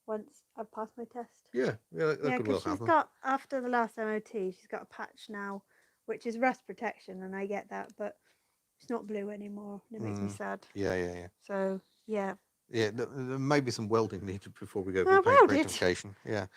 once I've passed my test. Yeah, that could well because she's happen. got, after the last MOT, she's got a patch now, which is rust protection, and I get that, but it's not blue anymore, and it makes me sad. Yeah. So, yeah. Yeah, there may be some welding needed before we go for paint rectification. Yeah.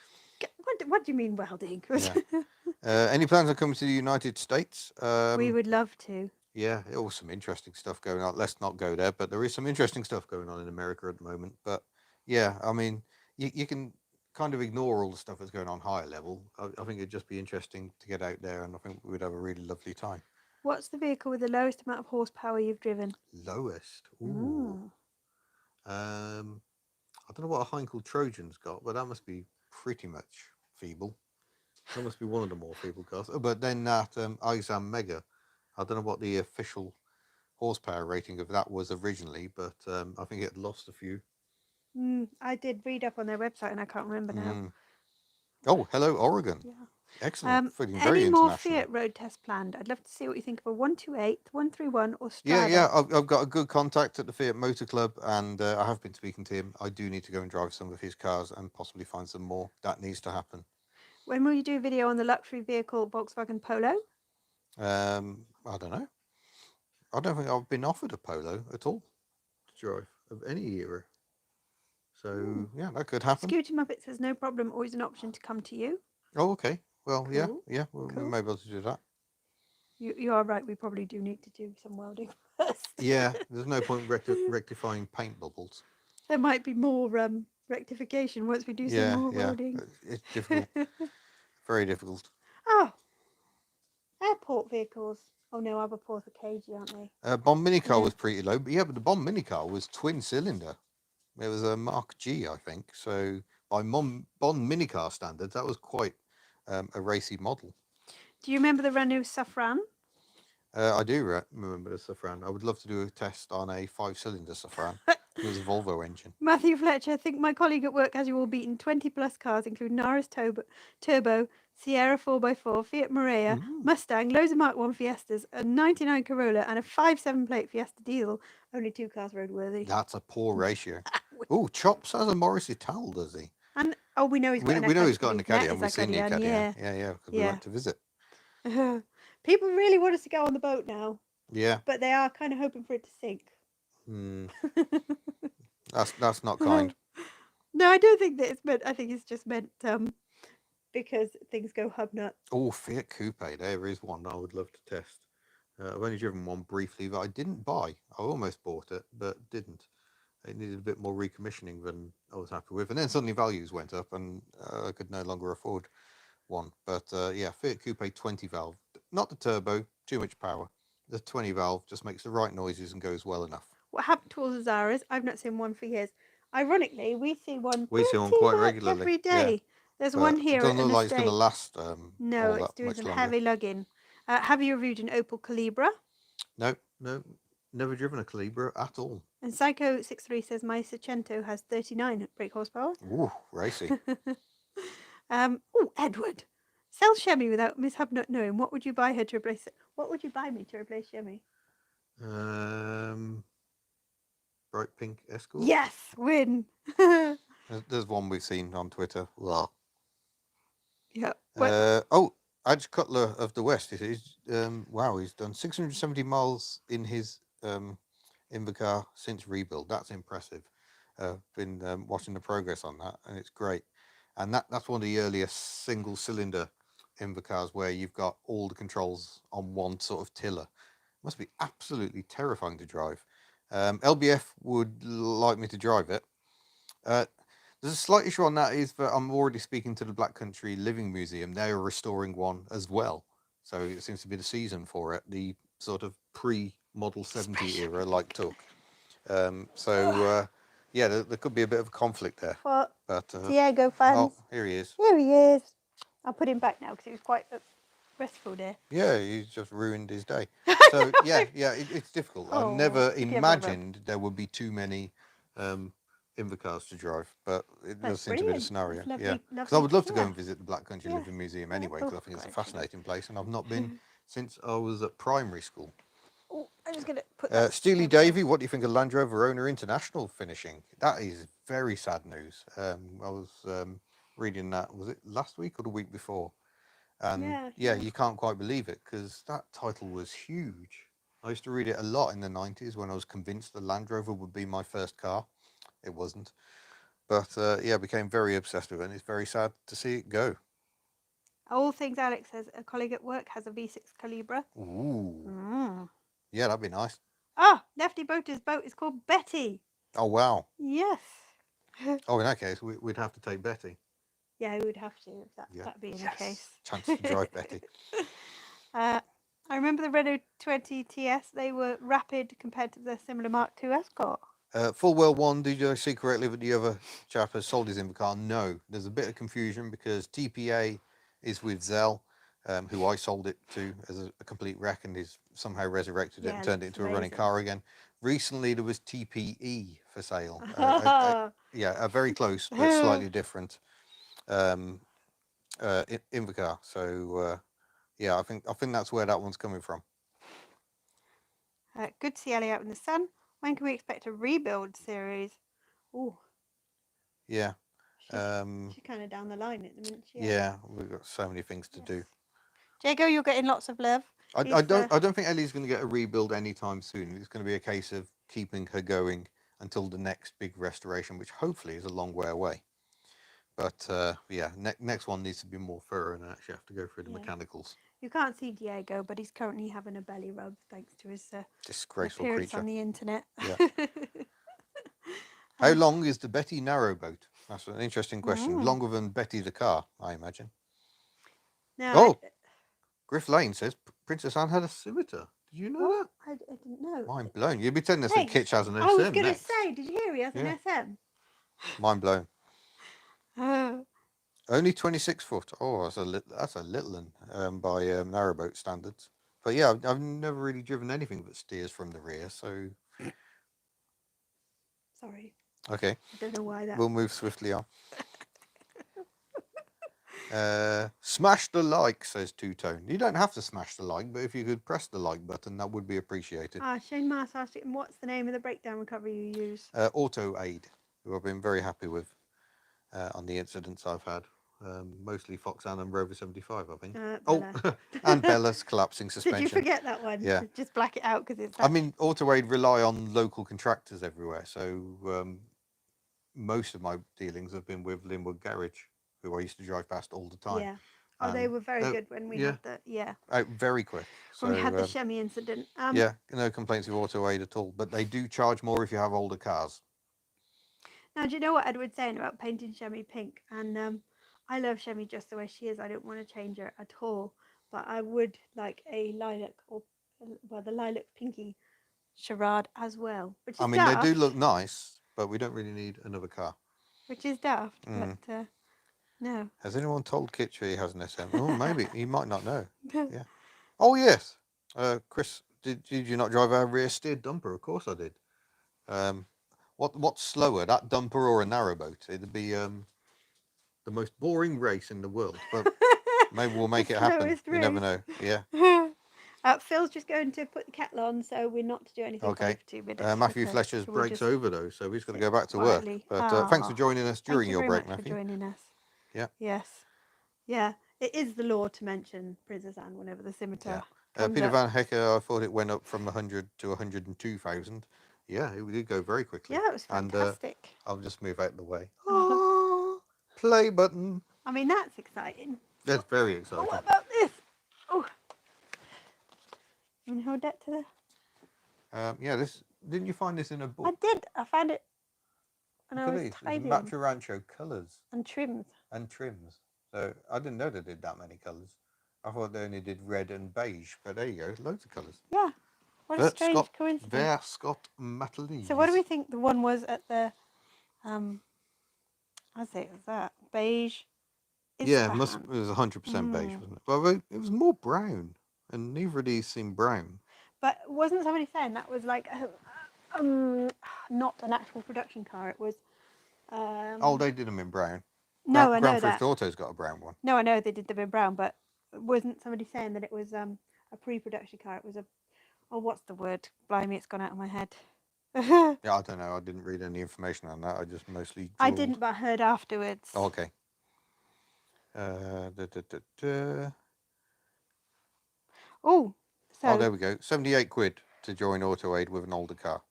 What do you mean welding? Yeah. Any plans on coming to the United States? We would love to. Yeah, some interesting stuff going on. Let's not go there, but there is some interesting stuff going on in America at the moment. But yeah, I mean, you can kind of ignore all the stuff that's going on higher level. I think it'd just be interesting to get out there, and I think we'd have a really lovely time. What's the vehicle with the lowest amount of horsepower you've driven? Lowest? Ooh. I don't know what a Heinkel Trojan's got, but that must be pretty much feeble. That must be one of the more feeble cars. But then that Izam Mega, I don't know what the official horsepower rating of that was originally, but I think it lost a few. I did read up on their website and I can't remember now. Oh, hello, Oregon. Yeah. Excellent. Feeling very any international. more Fiat road tests planned? I'd love to see what you think of a 128, 131 or Strada. Yeah. I've got a good contact at the Fiat Motor Club, and I have been speaking to him. I do need to go and drive some of his cars and possibly find some more. That needs to happen. When will you do a video on the luxury vehicle Volkswagen Polo? I don't know. I don't think I've been offered a Polo at all to drive of any era. So, yeah, that could happen. Scooter Muppet says no problem, always an option to come to you. Oh, okay. Well, cool. Yeah, we may be able to do that. You are right, we probably do need to do some welding first. Yeah, there's no point rectifying paint bubbles. There might be more rectification once we do some more welding. It's difficult. Very difficult. Oh, airport vehicles. Oh no, other ports are cagey, aren't they? Bond minicar was pretty low, but but the Bond minicar was twin cylinder. It was a Mark G, I think. So by Bond minicar standards, that was quite a racy model. Do you remember the Renault Safran? I do remember the Safran. I would love to do a test on a 5-cylinder Safran. It was a Volvo engine. Matthew Fletcher, I think my colleague at work has you all beaten 20 plus cars, including Naris Turbo, Sierra 4x4, Fiat Marea, Mustang, loads of Mark 1 Fiestas, a 99 Corolla, and a 5.7 plate Fiesta diesel. Only 2 cars roadworthy. That's a poor ratio. Oh, Chops has a Morris Ital, does he? And we know he's got we know he's got an Acadian. We've seen the Acadian. Yeah, because we went to visit. People really want us to go on the boat now. Yeah. But they are kind of hoping for it to sink. That's not kind. No, I don't think that it's meant. I think it's just meant because things go Hubnut. Oh, Fiat Coupe. There is one I would love to test. I've only driven one briefly, but I didn't buy. I almost bought it, but didn't. It needed a bit more recommissioning than I was happy with. And then suddenly values went up and I could no longer afford one. But Fiat Coupe 20 valve. Not the turbo, too much power. The 20 valve just makes the right noises and goes well enough. What happened to all the Zaras? I've not seen one for years. Ironically, we see one quite regularly every day. Yeah. There's one here. It doesn't look like it's going to last. No, it's doing some heavy lugging. Have you reviewed an Opel Calibra? No, never driven a Calibra at all. And Psycho63 says my Seicento has 39 brake horsepower. Ooh, racy. Edward. Sell Shemi without Miss Hubnut knowing. What would you buy her to replace it? What would you buy me to replace Shemi? Bright pink Escort. Yes, win. There's one we've seen on Twitter. Well. Yeah. Adge Cutler of the West. He's done 670 miles in his Invercar since rebuild. That's impressive. Been watching the progress on that, and it's great. And that's one of the earliest single-cylinder Invercars where you've got all the controls on one sort of tiller. It must be absolutely terrifying to drive. LBF would like me to drive it. There's a slight issue on that is that I'm already speaking to the Black Country Living Museum. They are restoring one as well. So it seems to be the season for it. The sort of pre-Model 70 era like took. yeah, there could be a bit of a conflict there. For But Diego fans. oh, here he is. Here he is. I'll put him back now because he was quite a restful there. Yeah, he's just ruined his day. So yeah, it's difficult. I never imagined there would be too many Invercars to drive, but it does seem to be the scenario. Yeah, because I would love to go and visit the Black Country Living Museum anyway, because I think it's a fascinating place, and I've not been since I was at primary school. Oh, I'm just going to put that. Steely Davy, what do you think of Land Rover Owner International finishing? That is very sad news. I was reading that, was it last week or the week before? And yeah, you can't quite believe it because that title was huge. I used to read it a lot in the 90s when I was convinced the Land Rover would be my first car. It wasn't. But yeah, I became very obsessed with it, and it's very sad to see it go. All things Alex says, a colleague at work has a V6 Calibra. Ooh. Yeah, that'd be nice. Ah, Lefty Boater's boat is called Betty. Oh, wow. Yes. Oh, in that case, we'd have to take Betty. Yeah, we would have to if that being the case. Chance to drive Betty. I remember the Renault 20 TS. They were rapid compared to the similar Mark II Escort. Full well one, did you see correctly that the other chap has sold his Invercar? No. There's a bit of confusion because TPA is with Zell, who I sold it to as a complete wreck, and he's somehow resurrected it and turned it into a running car again. Recently, there was TPE for sale. A very close but slightly different Invercar. So yeah, I think that's where that one's coming from. Good to see Ellie out in the sun. When can we expect a rebuild series? Oh. Yeah. She's kind of down the line at the minute. Yeah, we've got so many things to do. Jago, you're getting lots of love. I don't think Ellie's going to get a rebuild anytime soon. It's going to be a case of keeping her going until the next big restoration, which hopefully is a long way away. But yeah, next one needs to be more thorough and actually have to go through the mechanicals. You can't see Diego, but he's currently having a belly rub thanks to his disgraceful appearance creature on the internet. Yeah. How long is the Betty narrowboat? That's an interesting question. Longer than Betty the car, I imagine. Now, Griff Lane says Princess Anne had a scimitar. Did you know that? I didn't know. Mind blown. You'd be telling us that Kitch has an SM. I was going to say, did you hear he has an SM? Mind blown. Only 26 foot. Oh, that's a little one by narrowboat standards. But yeah, I've never really driven anything that steers from the rear, so... Sorry. Okay. I don't know why that... We'll move swiftly on. Smash the like, says Two Tone. You don't have to smash the like, but if you could press the like button, that would be appreciated. Shane Mars asked him, what's the name of the breakdown recovery you use? Auto Aid, who I've been very happy with on the incidents I've had. Mostly Foxanne and Rover 75, I think. And Bella's collapsing suspension. Did you forget that one? Yeah. Just black it out because it's... I mean, Auto Aid rely on local contractors everywhere, so most of my dealings have been with Linwood Garage, who I used to drive past all the time. Yeah. Oh, they were very good when we had the... very quick. So, when we had the Chemi incident. No complaints with Auto Aid at all, but they do charge more if you have older cars. Now, do you know what Edward's saying about painting Chemi pink? And I love Chemi just the way she is. I don't want to change her at all. But I would like a lilac the lilac pinky charade as well. Which is daft. They do look nice, but we don't really need another car. Which is daft, but no. Has anyone told Kitcher he has an SM? Oh, maybe. He might not know. Yeah. Oh, yes. Chris, did you not drive our rear steered dumper? Of course I did. What's slower, that dumper or a narrowboat? It'd be the most boring race in the world, but maybe we'll make it happen. You never know. Yeah. Phil's just going to put the kettle on, so we're not to do anything for 2 minutes. Matthew Fletcher's breaks over, though, so he's going to go back to work. But thanks for joining us during your break, Matthew. Thank you very much for joining us. Yeah. Yes. Yeah. It is the law to mention Princess Anne whenever the scimitar Peter Van Hecker, I thought it went up from 100 to 102,000. Yeah, it did go very quickly. Yeah, it was fantastic. And I'll just move out of the way. Play button. I mean, that's exciting. That's very exciting. Oh, what about this? Oh. Can you hold that to the... this... Didn't you find this in a book? I did. I found it when I was tidying. Macho Rancho colours. And trims. So I didn't know they did that many colours. I thought they only did red and beige, but there you go, loads of colours. Yeah. What a strange coincidence. Ver Scott Matalese. So what do we think the one was at the I say it was that beige. Yeah, it Isfahan. was 100% beige, wasn't it? Well, it was more brown, and neither of these seem brown. But wasn't somebody saying that was like not an actual production car? It was. Oh, they did them in brown. No, I know Grand Theft that. Auto's got a brown one. No, I know they did them in brown, but wasn't somebody saying that it was a pre-production car? It was a. Oh, what's the word? Blimey, it's gone out of my head. Yeah, I don't know. I didn't read any information on that. I just mostly I drawled. didn't, but I heard afterwards. Oh, okay. Oh, Oh, so there we go. 78 quid to join Auto Aid with an older car.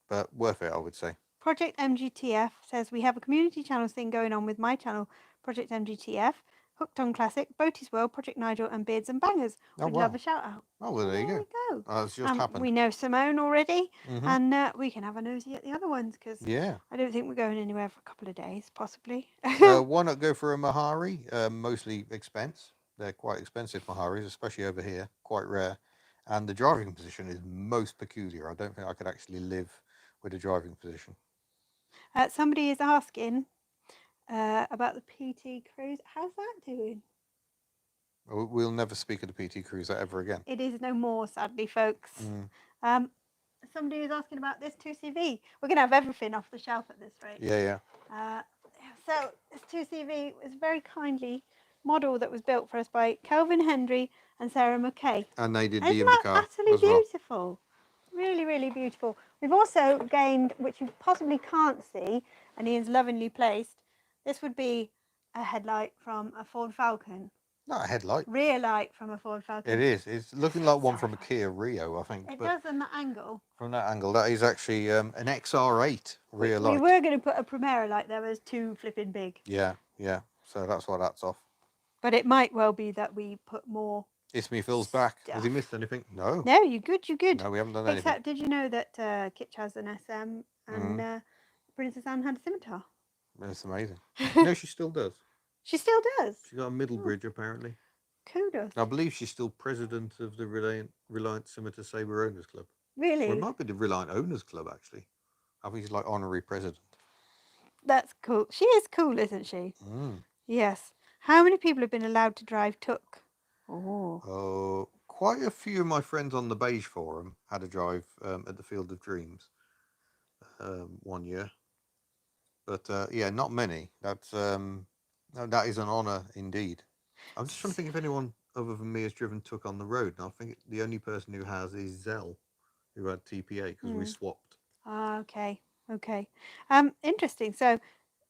But worth it, I would say. Project MGTF says we have a community channels thing going on with my channel, Project MGTF, Hooked on Classic, Boaty's World, Project Nigel, and Beards and Bangers. Oh, We'd wow. love a shout out. Oh, well, there you There go. we go. It's just happened. We know Simone already, Mm-hmm. and we can have a nosy at the other ones because Yeah. I don't think we're going anywhere for a couple of days, possibly. Why not go for a Mahari? Mostly expense. They're quite expensive Maharis, especially over here. Quite rare. And the driving position is most peculiar. I don't think I could actually live with a driving position. Somebody is asking about the PT Cruise. How's that doing? We'll never speak of the PT Cruiser ever again. It is no more, sadly, folks. Somebody is asking about this 2CV. We're going to have everything off the shelf at this rate. Yeah. So this 2CV was a very kindly model that was built for us by Kelvin Hendry and Sarah McKay. And they did the Isn't Invercar that utterly as well. beautiful? Really, really beautiful. We've also gained, which you possibly can't see, and Ian's lovingly placed, this would be a headlight from a Ford Falcon. Not a headlight. Rear light from a Ford Falcon. It is. It's looking like one from a Kia Rio, I think. It does on that angle. From that angle, that is actually an XR8 rear light. We were going to put a Primera light there, was too flipping big. Yeah. So that's why that's off. But it might well be that we put more. It's me Phil's back. Has he missed anything? No. No, you good. No, we haven't done anything. Except, did you know that Kitch has an SM and Princess Anne had a scimitar? That's amazing. No, she still does. She still does? She got a middle bridge, apparently. Kudos. I believe she's still president of the Reliant Scimitar Sabre Owners Club. Really? Or it might be the Reliant Owners Club, actually. I think she's like honorary president. That's cool. She is cool, isn't she? Yes. How many people have been allowed to drive Tuk? Oh, quite a few of my friends on the Beige Forum had a drive at the Field of Dreams 1 year. But yeah, not many. That is an honour indeed. I'm just trying to think if anyone other than me has driven Tuk on the road. And I think the only person who has is Zell, who had TPA because we swapped. Okay. Interesting. So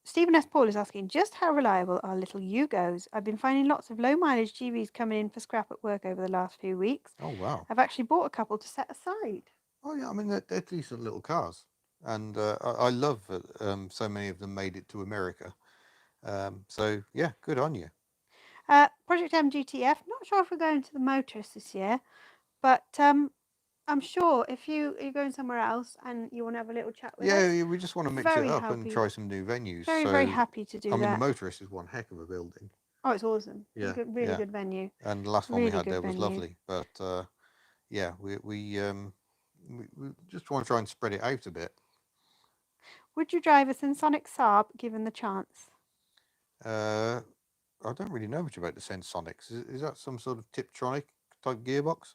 Stephen S. Paul is asking, just how reliable are little Yugos? I've been finding lots of low mileage GVs coming in for scrap at work over the last few weeks. Oh, wow. I've actually bought a couple to set aside. Oh, yeah. I mean, they're decent little cars. And I love that so many of them made it to America. So, yeah, good on you. Project MGTF, not sure if we're going to the motorists this year, but I'm sure if you're going somewhere else and you want to have a little chat with us. Yeah, we just want to mix it up and try some new venues. Very happy to do that. I mean, the motorist is one heck of a building. Oh, it's awesome. Yeah, really good venue. And the last one we had there was lovely. But yeah, we just want to try and spread it out a bit. Would you drive a Sensonic Saab given the chance? I don't really know much about the Sensonics. Is that some sort of Tiptronic type gearbox?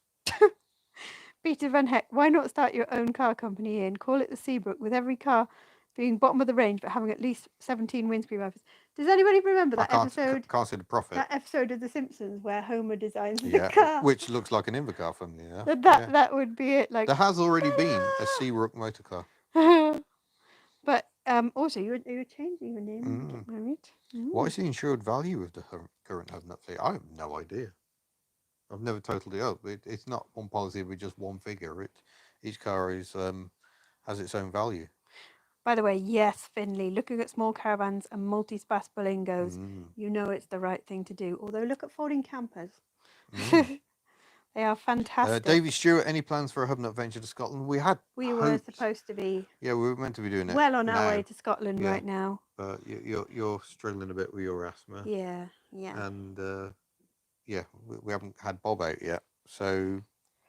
Peter Van Heck, why not start your own car company and call it the Seabrook, with every car being bottom of the range but having at least 17 windscreen wipers? Does anybody remember that episode? Can't see the profit. That episode of The Simpsons where Homer designs the car, which looks like an Invercar from the. That would be it. Like there has already been a Seabrook motor car. But also you were changing your name. What is the insured value of the current Hubnut fleet? I have no idea. I've never totaled it up. It's not one policy with just one figure. Each car is has its own value. By the way, yes, Finley, looking at small caravans and multi-spas Bolingos, you know it's the right thing to do. Although look at folding campers. They are fantastic. Davey Stewart, any plans for a Hubnut venture to Scotland? We were supposed to be. Yeah, we were meant to be doing it. Well on our way to Scotland right now. But you're struggling a bit with your asthma. Yeah. And we haven't had Bob out yet. So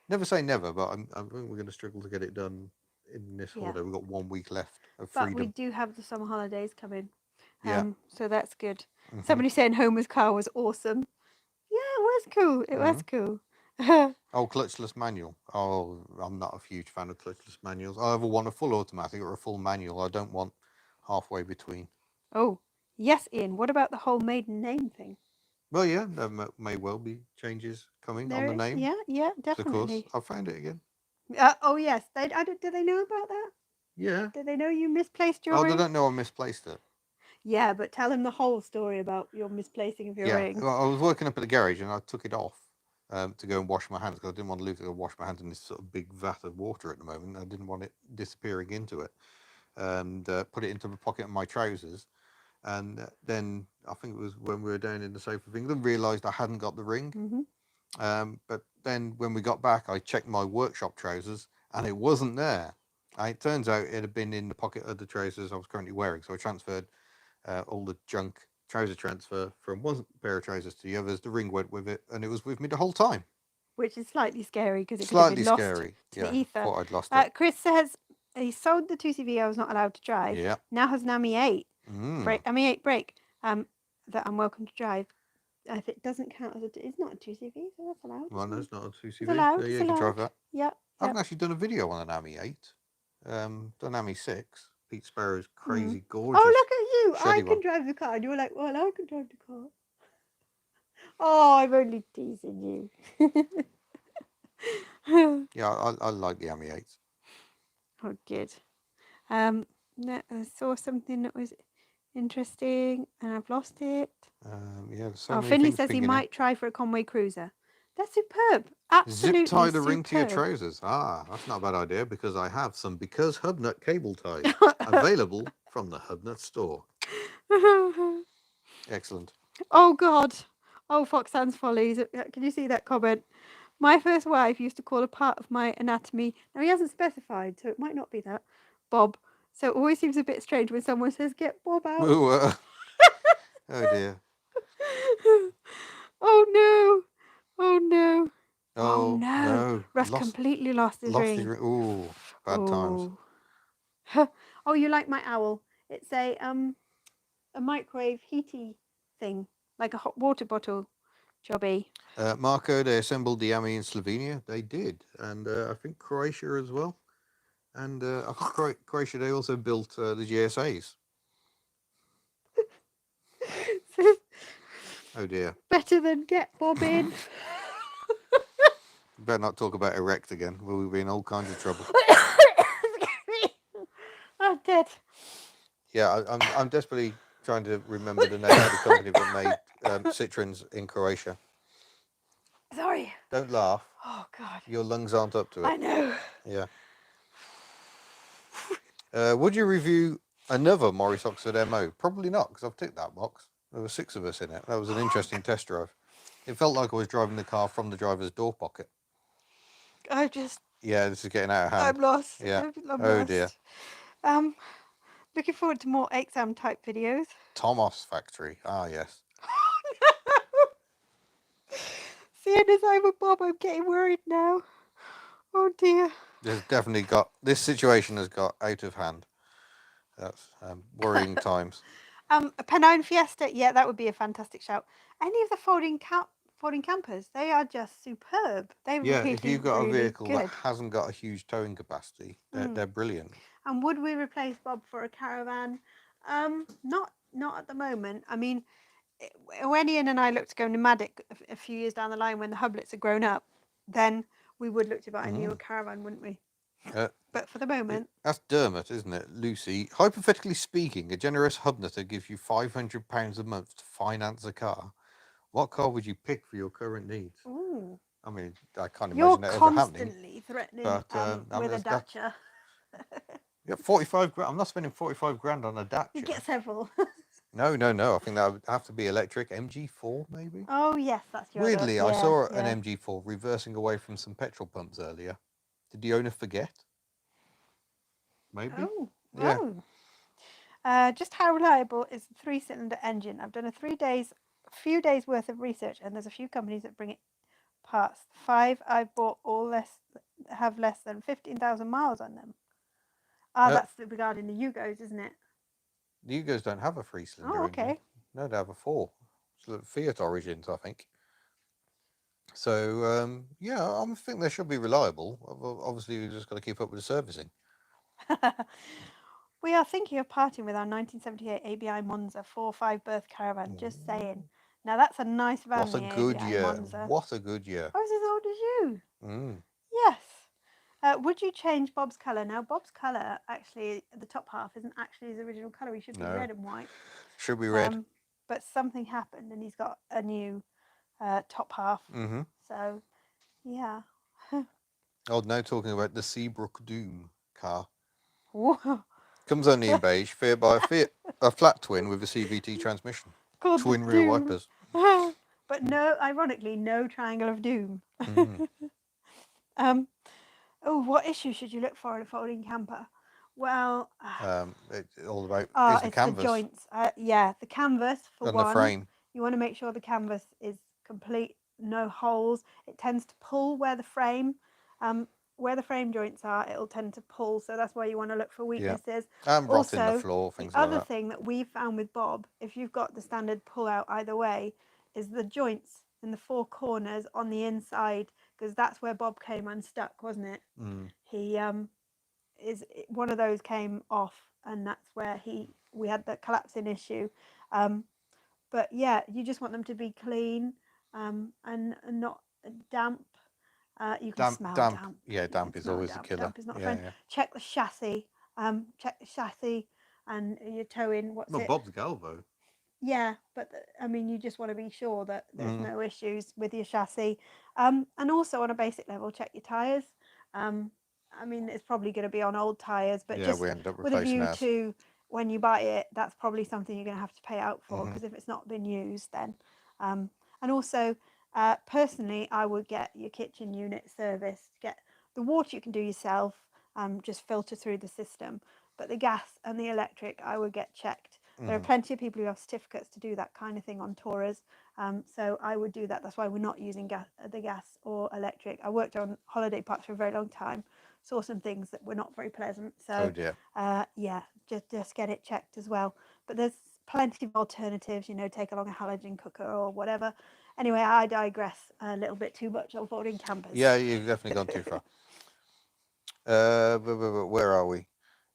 never say never, but I think we're going to struggle to get it done in this holiday. We've got 1 week left of but we freedom. do have the summer holidays coming. Yeah. So that's good. Somebody saying Homer's car was awesome. Yeah, it was cool. It was cool. Oh, clutchless manual. Oh, I'm not a huge fan of clutchless manuals. I either want a full automatic or a full manual. I don't want halfway between. Oh, yes, Ian. What about the whole maiden name thing? Well, yeah, there may well be changes coming on the name. Yeah, definitely. Of course, I found it again. Oh, yes. Do they know about that? Yeah. Do they know you misplaced your ring? ring? They don't know I misplaced it. Yeah, but tell them the whole story about your misplacing of your ring. Well, I was working up at the garage and I took it off to go and wash my hands because I didn't want to leave to go wash my hands in this sort of big vat of water at the moment. I didn't want it disappearing into it, and put it into the pocket of my trousers. And then I think it was when we were down in the south of England, realised I hadn't got the ring. But then when we got back, I checked my workshop trousers and it wasn't there. It turns out it had been in the pocket of the trousers I was currently wearing. So I transferred all the junk trouser transfer from one pair of trousers to the others. The ring went with it and it was with me the whole time. Which is slightly scary because it could Slightly have been scary. lost to the ether. Thought I'd lost it. Chris says he sold the 2CV I was not allowed to drive. Yeah. Now has an AMI 8 AMI 8 brake that I'm welcome to drive. If it doesn't count as it's not a 2CV, so that's allowed. Well, no, it's not a 2CV. It's allowed. You can drive that. Yeah. I haven't actually done a video on an AMI 8. Done AMI 6. Pete Sparrow's crazy gorgeous. Oh, look at you! I can drive the car, and you're like, well, I can drive the car. Oh, I'm only teasing you. Yeah, I like the AMI 8s. Oh, good. I saw something that was interesting, and I've lost it. Finley says he might try for a Conway Cruiser. That's superb. Absolutely Zip tie the superb. ring to your trousers. That's not a bad idea because I have some Because Hubnut cable ties available from the Hubnut store. Excellent. Oh, God. Oh, Foxhound's Follies. Can you see that comment? My first wife used to call a part of my anatomy. Now, he hasn't specified, so it might not be that. Bob. So it always seems a bit strange when someone says, get Bob out. Oh dear. Oh, no. Oh, no. Oh, no. Russ completely lost his ring. Ooh, bad times. Oh, you like my owl. It's a microwave heaty thing, like a hot water bottle jobby. Marco, they assembled the AMI in Slovenia. They did. And I think Croatia as well. And I think Croatia, they also built the GSAs. Oh, dear. Better than get Bob in. You better not talk about erect again. We'll be in all kinds of trouble. I'm dead. Yeah, I'm desperately trying to remember the name of the company that made Citroens in Croatia. Sorry. Don't laugh. Oh, God. Your lungs aren't up to it. I know. Yeah. Would you review another Morris Oxford MO? Probably not, because I've ticked that box. There were 6 of us in it. That was an interesting test drive. It felt like I was driving the car from the driver's door pocket. Yeah, this is getting out of hand. I'm lost. Yeah. I'm oh, lost. Dear. Looking forward to more exam type videos. Tomos Factory. Yes. Seeing as I'm a Bob, I'm getting worried now. Oh, dear. This situation has got out of hand. That's worrying times. A Pennine Fiesta, yeah, that would be a fantastic shout. Any of the folding campers, they are just superb. If you've got a vehicle that hasn't got a huge towing capacity, they're brilliant. And would we replace Bob for a Caravan? Not at the moment. I mean, when Ian and I looked to go nomadic a few years down the line when the Hublets had grown up, then we would look to buy a newer Caravan, wouldn't we? But for the moment... That's Dermot, isn't it? Lucy, hypothetically speaking, a generous Hubnutter gives you £500 a month to finance a car. What car would you pick for your current needs? Ooh. I mean, I can't imagine that ever happening. You're constantly threatening with a Dacia. Yeah, 45 grand. I'm not spending 45 grand on a Dacia. You get several. No. I think that would have to be electric. MG4, maybe? Oh, yes, that's your Weirdly, I saw an MG4 reversing away from some petrol pumps earlier. Did the owner forget? Maybe. Oh, yeah. Just how reliable is the 3-cylinder engine? I've done a few days worth of research, and there's a few companies that bring it past 5. I've bought have less than 15,000 miles on them. That's regarding the Yugos, isn't it? The Yugos don't have a 3-cylinder Oh, engine. okay. No, they have a 4. So Fiat origins, I think. So, yeah, I think they should be reliable. Obviously, you just got to keep up with the servicing. We are thinking of parting with our 1978 ABI Monza 4-5 berth Caravan. Just saying. Now that's a nice van, What a the good ABI year. Monza. What a good year. I was as old as you. Mm. Yes. Would you change Bob's colour? Now, Bob's colour, actually, the top half isn't actually his original colour. He should be red and white. Should be red. But something happened and he's got a new top half. Mm-hmm. So, yeah. Oh, now talking about the Seabrook Doom car. Whoa. Comes only in beige, fitted by a flat twin with a CVT transmission. Called Twin the rear Doom. wipers. But no, ironically, no Triangle of Doom. Mm. What issue should you look for in a folding camper? Well, It's all about is the it's canvas the joints. Yeah, the canvas for and one. the frame. You want to make sure the canvas is complete, no holes. It tends to pull where the frame joints are. It'll tend to pull, so that's why you want to look for weaknesses. And rot in the Also, floor, the things like other that. thing that we found with Bob, if you've got the standard pull out either way, is the joints in the 4 corners on the inside, because that's where Bob came unstuck, wasn't it? Mm. He is one of those came off, and that's where we had the collapsing issue. But yeah, you just want them to be clean and not damp. You can smell damp. Yeah, damp is always a killer. Damp is not a friend. Yeah. Check the chassis. Check the chassis, and you're towing. What's it? Bob's Galvo. Yeah, but I mean, you just want to be sure that there's no issues with your chassis. And also on a basic level, check your tyres. I mean, it's probably going to be on old tyres, but just we end up with a view ours. to when you buy it, that's probably something you're going to have to pay out for, because if it's not been used, then. And also, personally, I would get your kitchen unit serviced. Get the water you can do yourself, just filter through the system. But the gas and the electric, I would get checked. There are plenty of people who have certificates to do that kind of thing on Taurus. So I would do that. That's why we're not using the gas or electric. I worked on holiday parks for a very long time, saw some things that were not very pleasant. So yeah, just get it checked as well. But there's plenty of alternatives, take along a halogen cooker or whatever. Anyway, I digress a little bit too much on folding campers. Yeah, you've definitely gone too far. Where are we?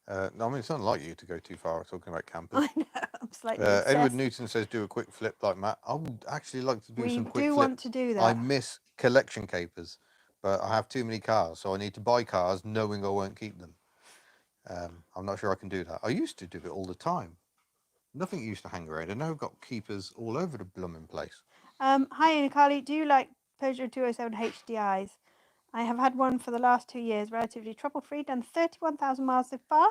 I mean, it's unlike you to go too far talking about campers. I know, I'm slightly Edward Newton says do a quick flip like Matt. I would actually like to do some quick flips. We do want to do that. I miss collection capers, but I have too many cars, so I need to buy cars knowing I won't keep them. I'm not sure I can do that. I used to do it all the time. Nothing used to hang around. I know I've got keepers all over the blooming place. Hi, Nicole. Do you like Peugeot 207 HDIs? I have had one for the last 2 years, relatively trouble-free, done 31,000 miles so far,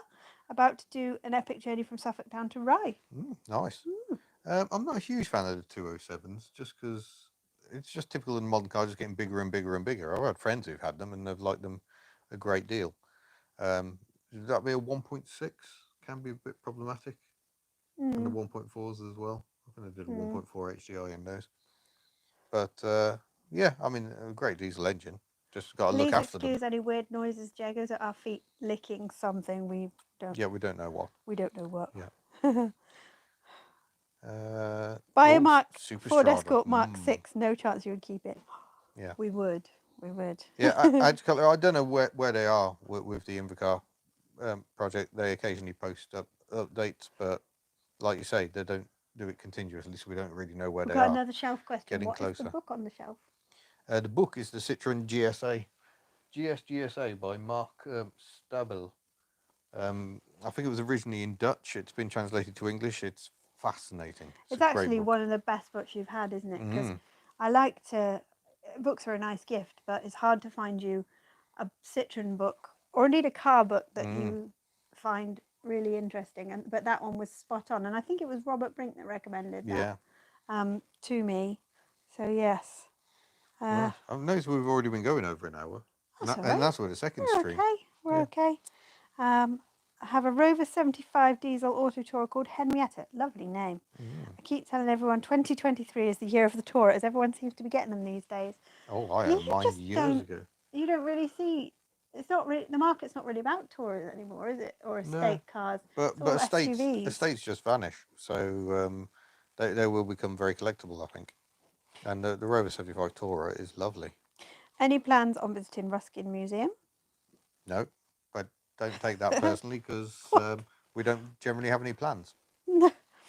about to do an epic journey from Suffolk down to Rye. Nice. I'm not a huge fan of the 207s, just because it's just typical in modern cars, just getting bigger and bigger and bigger. I've had friends who've had them and they've liked them a great deal. Would that be a 1.6? Can be a bit problematic. And the 1.4s as well. I think I did a 1.4 HDI in those. But yeah, I mean, a great diesel engine. Just got to look after them. Please excuse any weird noises. Jago's at our feet licking something. We don't know what. We don't know what. Yeah. Buy a Ford Escort Mark 6. No chance you would keep it. Yeah. We would. Yeah, I don't know where they are with the Invercar project. They occasionally post updates, but like you say, they don't do it continuously, so we don't really know where they are. We've got another shelf question. Getting what closer. Is the book on the shelf? The book is the Citroen GSA. GSA by Mark Stabel. I think it was originally in Dutch. It's been translated to English. It's fascinating. It's actually one of the best books you've had, isn't it? Because I like to... Books are a nice gift, but it's hard to find you a Citroen book, or indeed a car book, that you find really interesting. But that one was spot on. And I think it was Robert Brink that recommended that to me. So, yes. I've noticed we've already been going over an hour. And that's with the second stream. We're okay. I have a Rover 75 diesel auto tourer called Henrietta. Lovely name. I keep telling everyone 2023 is the year of the tourer, as everyone seems to be getting them these days. Oh, I had mine years ago. You don't really see it's not really, the market's not really about Tourers anymore, is it? Or No, estate cars. but It's all estates SUVs. just vanish. So they will become very collectible, I think. And the Rover 75 Tourer is lovely. Any plans on visiting Ruskin Museum? No, but don't take that personally because we don't generally have any plans.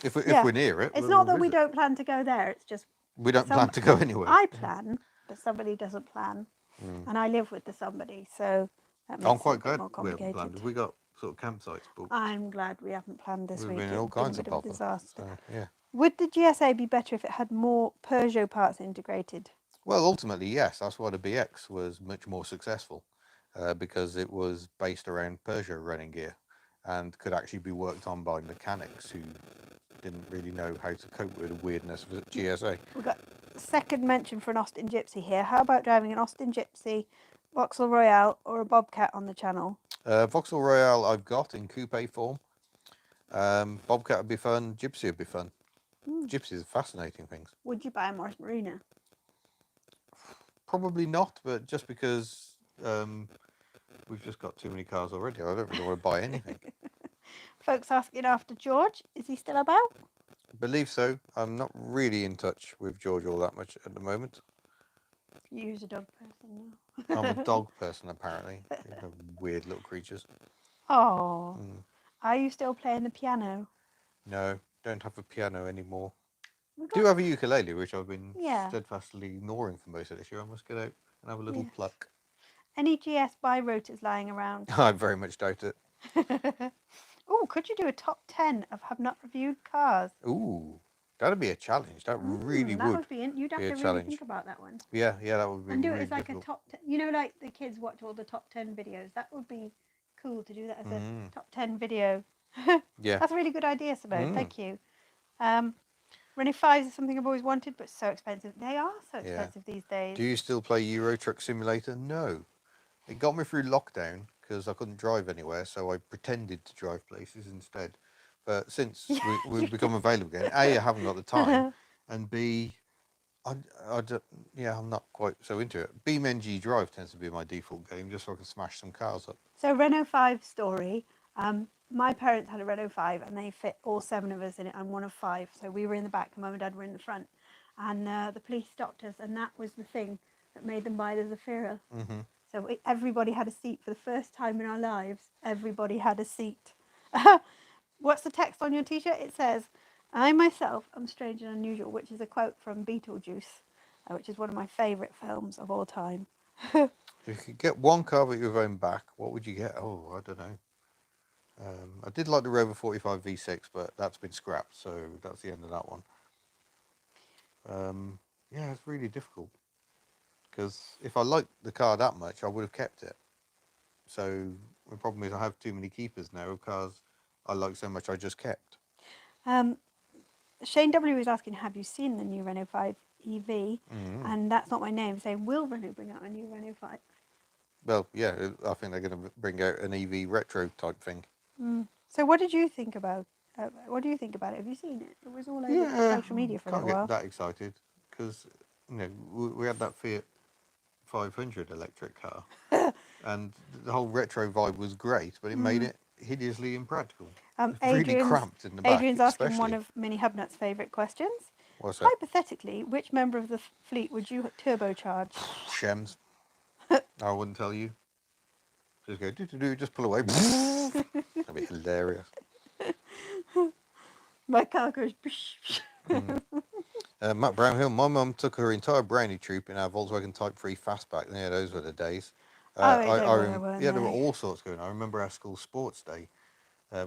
If Yeah. we're near it, It's we'll not that we visit. don't plan to go there. It's just We don't plan to go anywhere. I plan, but somebody doesn't plan. And I live with the somebody, so that I'm makes it quite a bit glad more we haven't planned. complicated. We got sort of campsites booked. I'm glad we haven't planned this We've week. been in It all would have been a kinds of bit of a bother. disaster. So, yeah. Would the GSA be better if it had more Peugeot parts integrated? Well, ultimately, yes. That's why the BX was much more successful because it was based around Peugeot running gear and could actually be worked on by mechanics who didn't really know how to cope with the weirdness of the GSA. We've got second mention for an Austin Gypsy here. How about driving an Austin Gypsy, Vauxhall Royale, or a Bobcat on the channel? Vauxhall Royale I've got in coupe form. Bobcat would be fun. Gypsy would be fun. Gypsies are fascinating things. Would you buy a Morris Marina? Probably not, but just because we've just got too many cars already, I don't really want to buy anything. Folks asking after George. Is he still about? I believe so. I'm not really in touch with George all that much at the moment. You're a dog person now. I'm a dog person, apparently. They're weird little creatures. Oh. Are you still playing the piano? No, don't have a piano anymore. Do have a ukulele, which I've been steadfastly ignoring for most of this year. I must get out and have a little pluck. Any GS bi-rotors lying around? I very much doubt it. Oh, could you do a top 10 of Hubnut reviewed cars? Ooh, that'd be a challenge. That really that would. You'd have to really think about that one. Yeah, that would be. And do really it as like difficult. a top 10. You know, like the kids watch all the top 10 videos. That would be cool to do that as a top 10 video. Yeah. That's a really good idea, Simone. Thank you. Renault 5s is something I've always wanted, but so expensive. They are so expensive these days. Do you still play Euro Truck Simulator? No. It got me through lockdown because I couldn't drive anywhere, so I pretended to drive places instead. But since we've become available again, A, I haven't got the time, and B, I'm not quite so into it. BeamNG Drive tends to be my default game, just so I can smash some cars up. So Renault 5 story. My parents had a Renault 5 and they fit all 7 of us in it. I'm one of 5. So we were in the back, Mum and Dad were in the front. And the police stopped us, and that was the thing that made them buy the Zafira. So everybody had a seat for the first time in our lives. Everybody had a seat. What's the text on your t-shirt? It says, "I myself am strange and unusual," which is a quote from Beetlejuice, which is one of my favourite films of all time. If you could get one car with your own back, what would you get? Oh, I don't know. I did like the Rover 45 V6, but that's been scrapped, so that's the end of that one. Yeah, it's really difficult. Because if I liked the car that much, I would have kept it. So the problem is I have too many keepers now of cars I like so much I just kept. Shane W is asking, have you seen the new Renault 5 EV? And that's not my name, saying, will Renault bring out a new Renault 5? Well, yeah, I think they're going to bring out an EV retro type thing. So what did you think about what do you think about it? Have you seen it? It was all over social media for a little while. Can't get that excited because we had that Fiat 500 electric car and the whole retro vibe was great, but it made it hideously impractical. Really cramped in the back. Adrian's asking one of Mini Hubnut's favourite questions. What's that? Hypothetically, which member of the fleet would you turbocharge? Shems. I wouldn't tell you. Just go just pull away. That'd be hilarious. My car goes. Matt Brownhill, my mum took her entire brownie troop in our Volkswagen Type 3 Fastback. Yeah, those were the days. There were all sorts going on. I remember our school sports day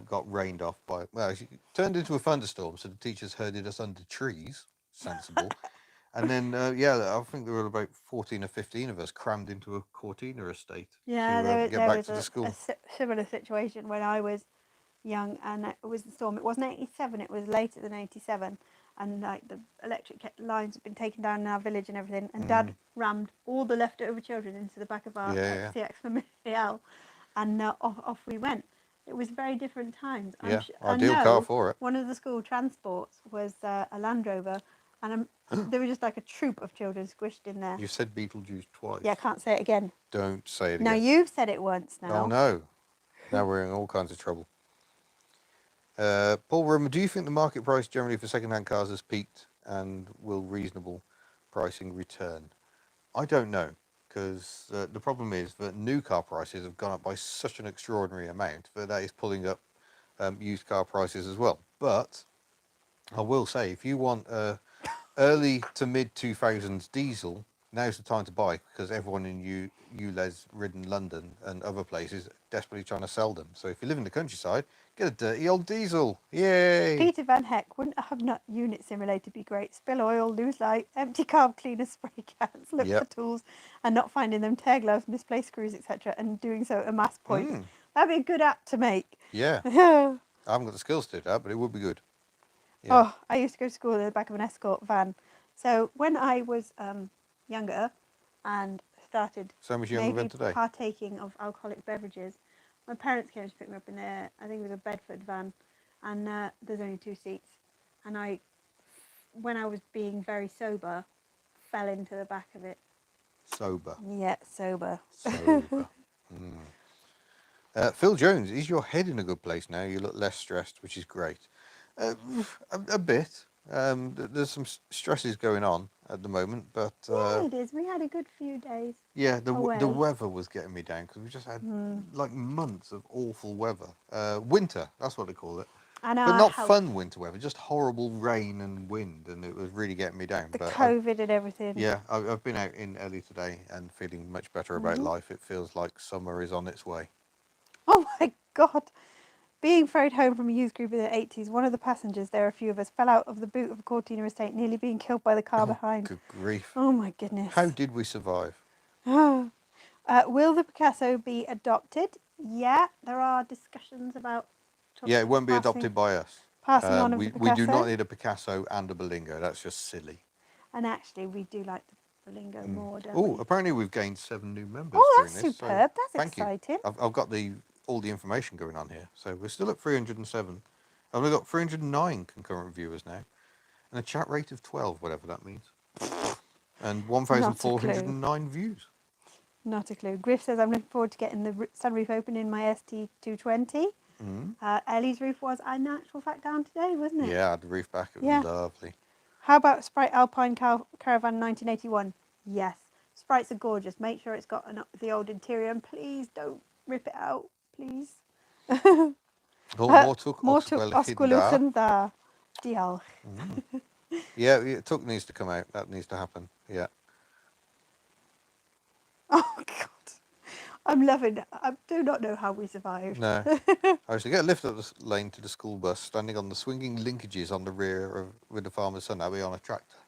got rained off by, it turned into a thunderstorm, so the teachers herded us under trees. Sensible. And then, I think there were about 14 or 15 of us crammed into a Cortina estate to get back to the school. A similar situation when I was young, and it was the storm. It wasn't 87, it was later than 87. And like the electric lines had been taken down in our village and everything. And Dad rammed all the leftover children into the back of our XTX Familial, and off we went. It was very different times. Ideal car for it. One of the school transports was a Land Rover, And there was just like a troop of children squished in there. You said Beetlejuice twice. Yeah, I can't say it again. Don't say it Now again. you've said it once now. Oh no. Now we're in all kinds of trouble. Paul Rummer, do you think the market price generally for second-hand cars has peaked and will reasonable pricing return? I don't know, because the problem is that new car prices have gone up by such an extraordinary amount that is pulling up used car prices as well. But I will say, if you want early to mid 2000s diesel, now's the time to buy, because everyone in ULEZ ridden London and other places desperately trying to sell them. So if you live in the countryside, get a dirty old diesel. Yay! Peter Van Heck, wouldn't a Hubnut unit simulator be great? Spill oil, lose light, empty carb cleaner, spray cans, look for tools and not finding them, tear gloves, misplaced screws, etc. and doing so at mass points. That'd be a good app to make. Yeah. I haven't got the skills to do that, but it would be good. Yeah. Oh, I used to go to school in the back of an escort van. So when I was younger and started partaking of alcoholic beverages, my parents came to pick me up in their, I think it was a Bedford van, and there's only 2 seats. And I, when I was being very sober, fell into the back of it. Sober? Yeah, sober. Sober. Phil Jones, is your head in a good place now? You look less stressed, which is great. A bit. There's some stresses going on at the moment, but yeah, it is. We had a good few days. Yeah, the weather was getting me down, because we just had like months of awful weather. Winter, that's what they call it. But not fun winter weather, just horrible rain and wind, and it was really getting me down. The COVID and everything. Yeah, I've been out in Ellie today and feeling much better about life. It feels like summer is on its way. Oh my God. Being ferried home from a youth group in the 80s, one of the passengers, there are a few of us, fell out of the boot of a Cortina estate, nearly being killed by the car behind. Good grief. Oh my goodness. How did we survive? Will the Picasso be adopted? Yeah, there are discussions about... Yeah, it won't be adopted by us. Passing on of the Picasso. We do not need a Picasso and a Berlingo. That's just silly. And actually, we do like the Berlingo more, don't we? Oh, apparently we've gained 7 new members during this. Oh, that's superb. So that's exciting. I've got all the information going on here. So we're still at 307. And we've got 309 concurrent viewers now. And a chat rate of 12, whatever that means. And 1,409 views. Not a clue. Griff says, I'm looking forward to getting the sunroof open in my ST220. Ellie's roof was, in actual fact, down today, wasn't it? Yeah, I had the roof back. It was lovely. How about Sprite Alpine Caravan 1981? Yes. Sprites are gorgeous. Make sure it's got the old interior, and please don't rip it out, please. More took Osqueluchen daar. Diolch. Yeah, Took needs to come out. That needs to happen. Yeah. Oh, God. I'm loving it. I do not know how we survived. No. I used to get a lift up the lane to the school bus, standing on the swinging linkages on the rear with the farmer's son. I'll be on a tractor.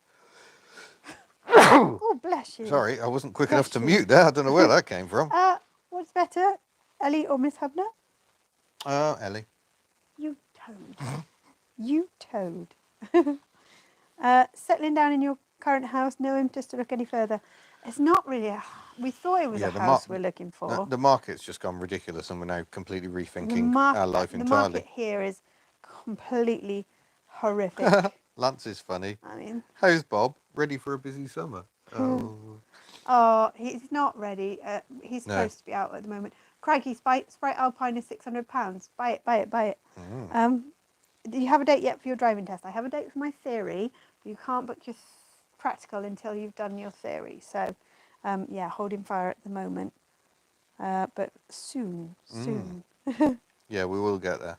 Oh, bless you. Sorry, I wasn't quick enough to mute there. I don't know where that came from. What's better, Ellie or Miss Hubnut? Ellie. You toad. You toad. Settling down in your current house, no impetus to look any further. It's not really we thought it was a house we're looking for. The market's just gone ridiculous, and we're now completely rethinking our life entirely. The market here is completely horrific. Lance is funny. I mean, how's Bob? Ready for a busy summer? Oh, he's not ready. He's supposed to be out at the moment. Crikey, Sprite Alpine is £600. Buy it. Do you have a date yet for your driving test? I have a date for my theory, but you can't book your practical until you've done your theory. So, holding fire at the moment. But soon. Yeah, we will get there.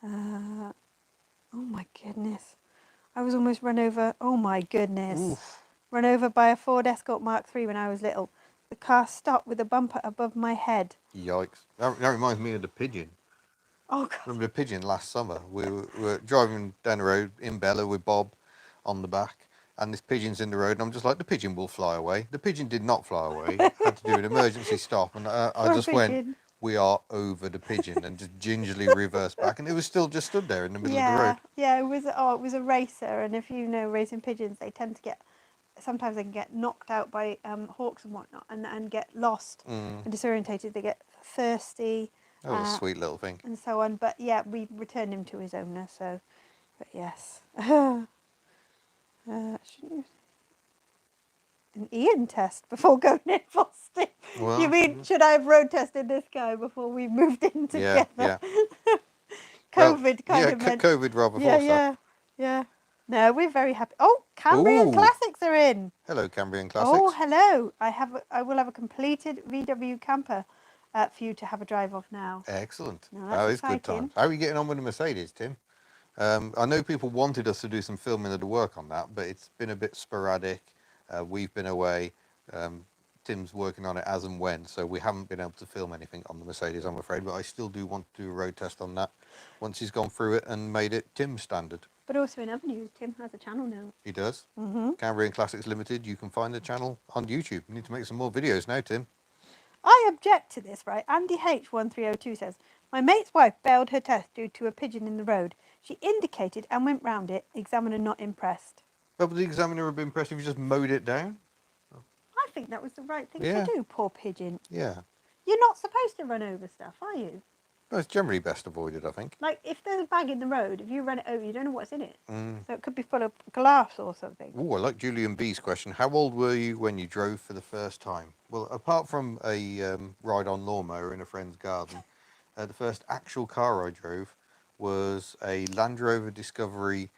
Oh my goodness. I was almost run over. Oh my goodness. Oof. Run over by a Ford Escort Mark III when I was little. The car stopped with a bumper above my head. Yikes. That reminds me of the Pigeon. Oh, God. Remember the Pigeon last summer? We were driving down the road in Bella with Bob on the back, and this pigeon's in the road, and I'm just like, the pigeon will fly away. The pigeon did not fly away. Had to do an emergency stop, and I just went, we are over the pigeon, and just gingerly reversed back, and it was still just stood there in the middle of the road. Yeah, it was a racer, and if you know racing pigeons, they tend to sometimes they can get knocked out by hawks and whatnot, and get lost and disorientated. They get thirsty. Oh, a sweet little thing. And so on. But yeah, we returned him to his owner. So, but yes. Shouldn't you? An Ian test before going in for Steve. Well, You mean, should I have road tested this guy before we moved in together? Yeah. COVID kind of meant. COVID rather Yeah, forced yeah. No, we're very happy. Oh, Cambrian Ooh. Classics are in. Hello, Cambrian Oh, Classics. hello. I will have a completed VW camper for you to have a drive of now. Excellent. No, That is exciting. good times. How are you getting on with the Mercedes, Tim? I know people wanted us to do some filming of the work on that, but it's been a bit sporadic. We've been away. Tim's working on it as and when, so we haven't been able to film anything on the Mercedes, I'm afraid. But I still do want to do a road test on that once he's gone through it and made it Tim's standard. But also in other news, Tim has a channel now. He does. Mm-hmm. Cambrian Classics Limited. You can find the channel on YouTube. You need to make some more videos now, Tim. I object to this, right? Andy H1302 says, my mate's wife failed her test due to a pigeon in the road. She indicated and went round it. Examiner not impressed. But would the examiner have been impressed if you just mowed it down? I think that was the right thing to do, poor pigeon. Yeah. You're not supposed to run over stuff, are you? Well, it's generally best avoided, I think. Like, if there's a bag in the road, if you run it over, you don't know what's in it. Mm. So it could be full of glass or something. Oh, I like Julian B's question. How old were you when you drove for the first time? Well, apart from a ride-on lawnmower in a friend's garden, the first actual car I drove was a Land Rover Discovery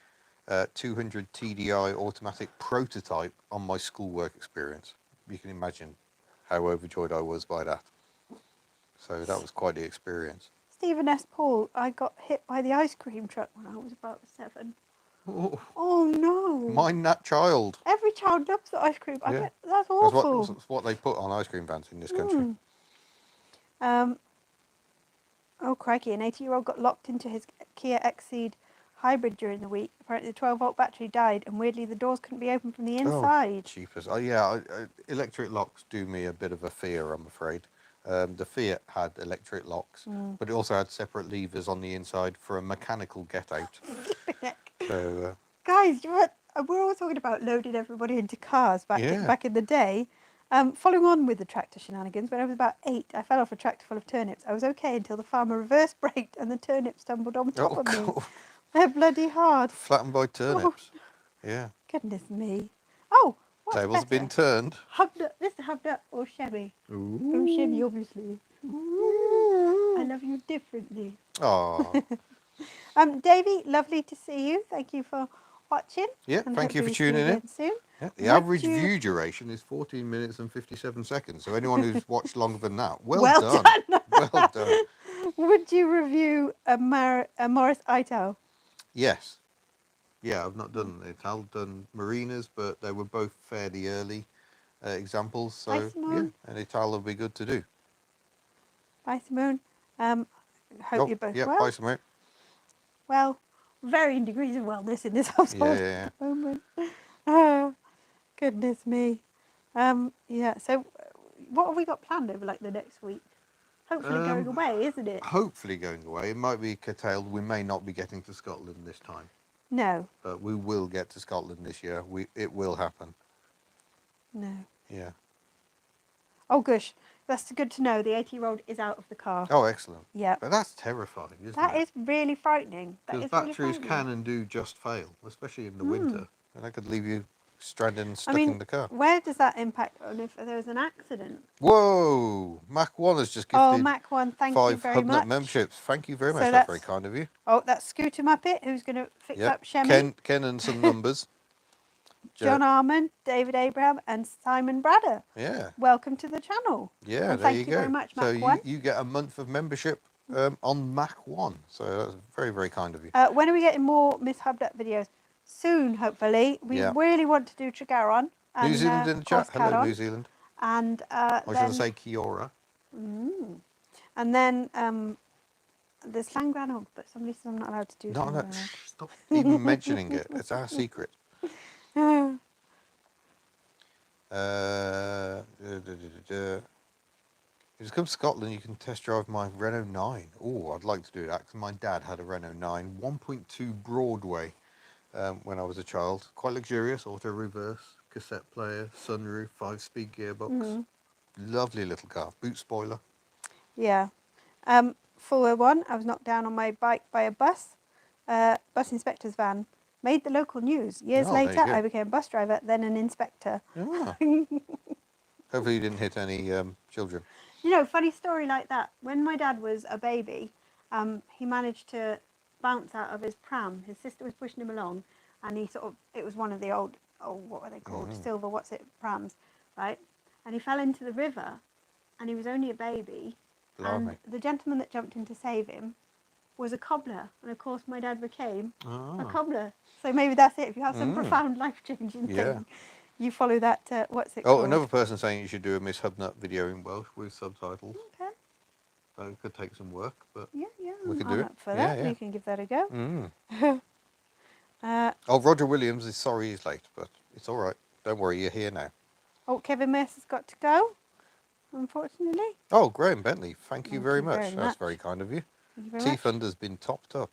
200 TDI automatic prototype on my schoolwork experience. You can imagine how overjoyed I was by that. So that was quite the experience. Stephen S. Paul, I got hit by the ice cream truck when I was about 7. Oh no! Mind that child. Every child loves the ice cream. I bet that's awful. That's what they put on ice cream vans in this country. Oh crikey! An 80-year-old got locked into his Kia Exceed hybrid during the week. Apparently, the 12-volt battery died, and weirdly, the doors couldn't be opened from the inside. Oh, cheapers. Electric locks do me a bit of a fear, I'm afraid. The Fiat had electric locks, but it also had separate levers on the inside for a mechanical get-out. So, guys, we're all talking about loading everybody into cars back in the day. Following on with the tractor shenanigans, when I was about 8, I fell off a tractor full of turnips. I was okay until the farmer reverse braked and the turnips tumbled on top of me. They're bloody hard. Flattened by turnips. Oh. Yeah. Goodness me. Oh, what's Tables better? been turned. Hubnut, this is Hubnut or Chevy? Ooh. Oh, Chevy, obviously. Ooh. I love you differently. Oh. Davey, lovely to see you. Thank you for watching. Yeah, thank you for tuning in. Soon. Yeah, the average view duration is 14 minutes and 57 seconds. So anyone who's watched longer than that, well done. Well done. Would you review a Morris Ital? Yes. Yeah, I've not done it. I've done Marinas, but they were both fairly early examples. So, yeah, an Ital would be good to do. Bye, Simone. Hope you're both well. Bye, Simone. Well, varying degrees of wellness in this household at the moment. Oh, goodness me. So what have we got planned over like the next week? Hopefully going away, isn't it? Hopefully going away. It might be curtailed. We may not be getting to Scotland this time. No. But we will get to Scotland this year. It will happen. No. Yeah. Oh, gosh. That's good to know. The 80-year-old is out of the car. Oh, excellent. Yeah. But that's terrifying, isn't it? That is really frightening. Because batteries can and do just fail, especially in the winter. And that could leave you stranded and stuck in the car. Where does that impact on if there was an accident? Whoa! Mac 1 has just gifted Mac 1, thank you very much. 5 Hubnut memberships. Thank you very much. That's very kind of you. Oh, that's Scooter Muppet, who's going to fix up Shemmy. Ken and some numbers. John Armand, David Abraham, and Simon Bradder. Yeah. Welcome to the channel. Yeah, and there you go. Thank you very much, Mac 1. So you get a month of membership on Mac 1. So that's very, very kind of you. When are we getting more Miss Hubnut videos? Soon, hopefully. We really want to do Tregaron. New Zealand in the chat. Hello, New Zealand. And I was going to say Kia ora. And then the Slang Granog, but somebody says I'm not allowed to do Slang Granog. Stop even mentioning it. It's our secret. If you come to Scotland, you can test drive my Renault 9. Oh, I'd like to do that because my dad had a Renault 9, 1.2 Broadway when I was a child. Quite luxurious, auto reverse, cassette player, sunroof, 5-speed gearbox. Lovely little car. Boot spoiler. Yeah. 401, I was knocked down on my bike by a bus inspector's van. Made the local news. Years Oh, there later, you go. I became a bus driver, then an inspector. Oh. Hopefully you didn't hit any children. You know, funny story like that. When my dad was a baby, he managed to bounce out of his pram. His sister was pushing him along, and it was one of the old, what were they called? Silver, prams, right? And he fell into the river, and he was only a baby. Blimey. And the gentleman that jumped in to save him was a cobbler. And of course, my dad became a cobbler. So maybe that's it. If you have some profound life-changing thing, you follow that, called? Another person saying you should do a Miss Hubnut video in Welsh with subtitles. Okay. So it could take some work, but Yeah, we could do I'm it. up for that. We can give that a go. Roger Williams is sorry he's late, but it's all right. Don't worry, you're here now. Oh, Kevin Mercer's got to go, unfortunately. Oh, Graham Bentley, thank you very much. That's very kind of you. T-Fund has been topped up.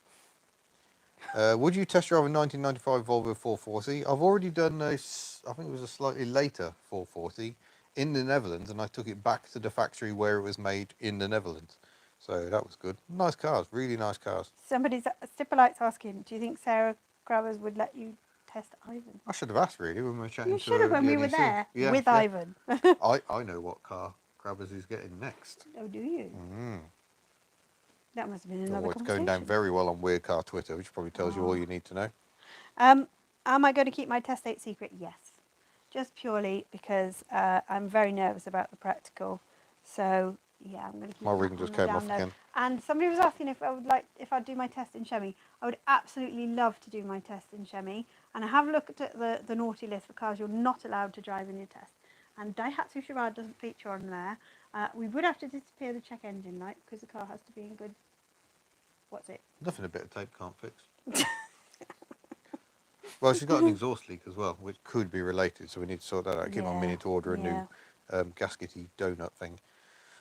Would you test drive a 1995 Volvo 440? I've already done I think it was a slightly later 440 in the Netherlands, and I took it back to the factory where it was made in the Netherlands. So that was good. Nice cars, really nice cars. Stippolite's asking, do you think Sarah Grabbers would let you test Ivan? I should have asked really when we were chatting. You should have when we were there with Ivan. I know what car Grabbers is getting next. Oh, do you? That must have been another conversation. It's going down very well on Weird Car Twitter, which probably tells you all you need to know. Am I going to keep my test date secret? Yes. Just purely because I'm very nervous about the practical. So, yeah, I'm going to keep my ring just came off again. And somebody was asking if I'd do my test in Shemmy. I would absolutely love to do my test in Shemmy. And I have looked at the naughty list for cars you're not allowed to drive in your test. And Daihatsu Charade doesn't feature on there. We would have to disappear the check engine light because the car has to be in good... What's it? Nothing a bit of tape can't fix. Well, she's got an exhaust leak as well, which could be related, so we need to sort that out. I keep on meaning to order a new gaskety donut thing.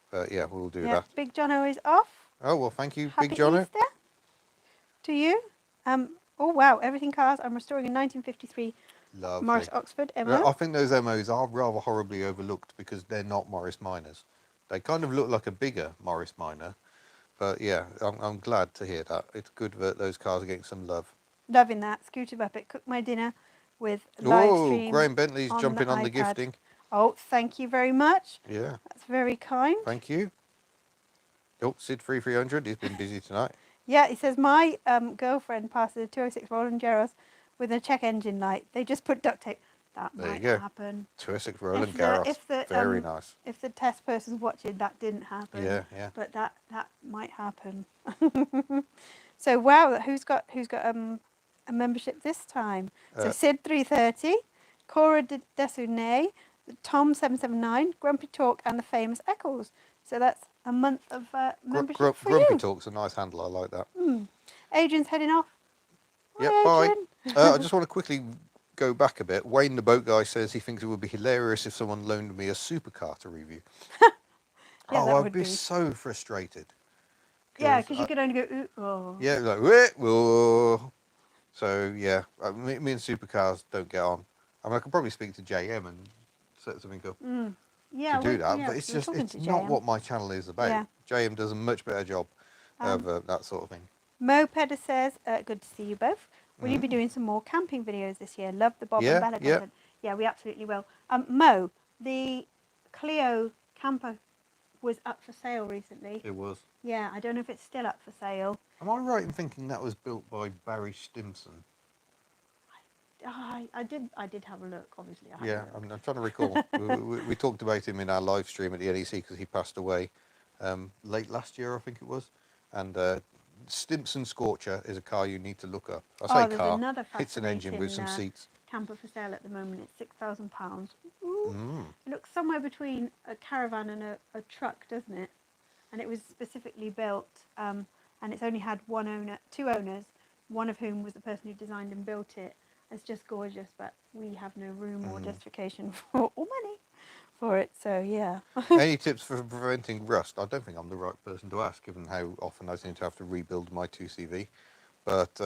But yeah, we'll do that. Big Jono is off. Oh, well, thank you, Happy Big Jono. Easter to you. Oh, wow, everything cars. I'm restoring a 1953 Lovely. Morris Oxford MO. I think those MOs are rather horribly overlooked because they're not Morris Minors. They kind of look like a bigger Morris Minor. But yeah, I'm glad to hear that. It's good that those cars are getting some love. Loving that. Scooter Buppet, cooked my dinner with live stream. Graham Bentley's jumping on the gifting. Oh, thank you very much. Yeah. That's very kind. Thank you. Oh, Sid3300, he's been busy tonight. Yeah, he says, my girlfriend passes a 206 Roland Garros with a check engine light. They just put duct tape. That might happen. 206 Roland Garros. Very nice. If the test person's watching, that didn't happen. Yeah. But that might happen. So wow, who's got a membership this time? So Sid 330, Cora Desune, Tom 779, Grumpy Talk, and the famous Eccles. So that's a month of membership for Grumpy you. Talk's a nice handle. I like that. Adrian's heading off. Yep, bye. I just want to quickly go back a bit. Wayne the boat guy says he thinks it would be hilarious if someone loaned me a supercar to review. I'd be so frustrated. Yeah, because you could only go, ooh, oh. Yeah, like, whoa. So, yeah, me and supercars don't get on. I mean, I could probably speak to JM and set something up to do that, but it's not what my channel is about. Yeah. JM does a much better job of that sort of thing. Moped says, good to see you both. Will you be doing some more camping videos this year? Love the Bob and Bella content. Yeah, we absolutely will. Mo, the Clio camper was up for sale recently. It was. Yeah, I don't know if it's still up for sale. Am I right in thinking that was built by Barry Stimson? I did have a look, obviously. I'm trying to recall. we talked about him in our live stream at the NEC because he passed away late last year, I think it was. And Stimson Scorcher is a car you need to look up. I say car, it's an engine with some seats. Camper for sale at the moment. It's £6,000. It looks somewhere between a Caravan and a truck, doesn't it? And it was specifically built, and it's only had two owners, one of whom was the person who designed and built it. It's just gorgeous, but we have no room or justification or money for it, so yeah. Any tips for preventing rust? I don't think I'm the right person to ask, given how often I seem to have to rebuild my 2CV. But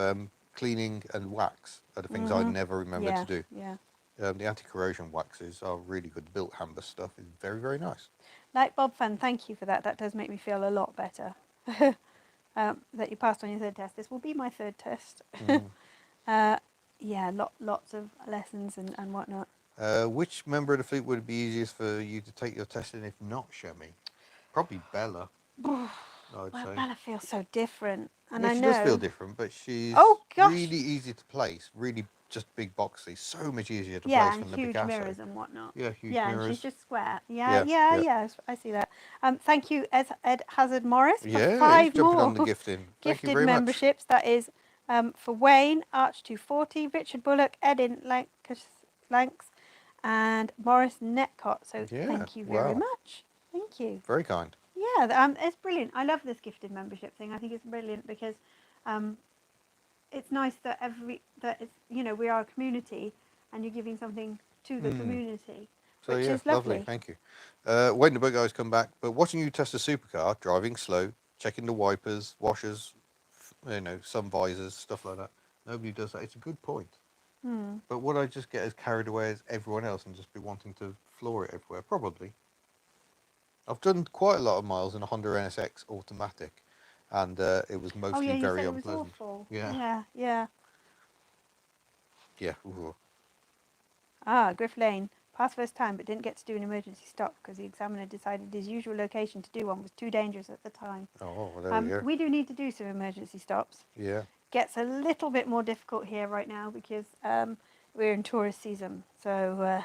cleaning and wax are the things I never remember to do. Yeah. The anti-corrosion waxes are really good. Built Hamber stuff is very, very nice. Like Bob Fan, thank you for that. That does make me feel a lot better. That you passed on your third test. This will be my third test. Yeah, lots of lessons and whatnot. Which member of the fleet would it be easiest for you to take your test in if not Shemi? Probably Bella, I'd Well, say. Bella feels so different, and Yeah, I she does feel know. different, but she's Oh gosh, really easy to place. Really, just big boxy. So much easier to place yeah, and than the huge Picasso. mirrors and whatnot. Yeah, huge Yeah, and she's mirrors. just square. Yeah, Yeah, yeah, yeah, yeah. I see that. Thank you, Ed Hazard Morris, for yeah. He's 5 jumping on more the gifting. Thank you gifted very much. memberships. That is for Wayne Arch 240, Richard Bullock, Edin Lanks, and Morris Netcott. So Yeah. thank you very Wow. muc. Thank you. Very kind. Yeah, it's brilliant. I love this gifted membership thing. I think it's brilliant because um, it's nice that it's, we are a community and you're giving something to the community, So which yeah, is lovely. lovely. Thank you. Waiting the boat guys come back, but watching you test a supercar, driving slow, checking the wipers, washers, sun visors, stuff like that. Nobody does that. It's a good point. But would I just get as carried away as everyone else and just be wanting to floor it everywhere? Probably. I've done quite a lot of miles in a Honda NSX automatic, and it was Oh yeah, mostly you very said it was unpleasant. awful. Yeah. Yeah. Yeah. Ooh. Griff Lane. Passed first time but didn't get to do an emergency stop because the examiner decided his usual location to do one was too dangerous at the time. Oh, well, there we go. We do need to do some emergency stops. Yeah. Gets a little bit more difficult here right now because we're in tourist season. So,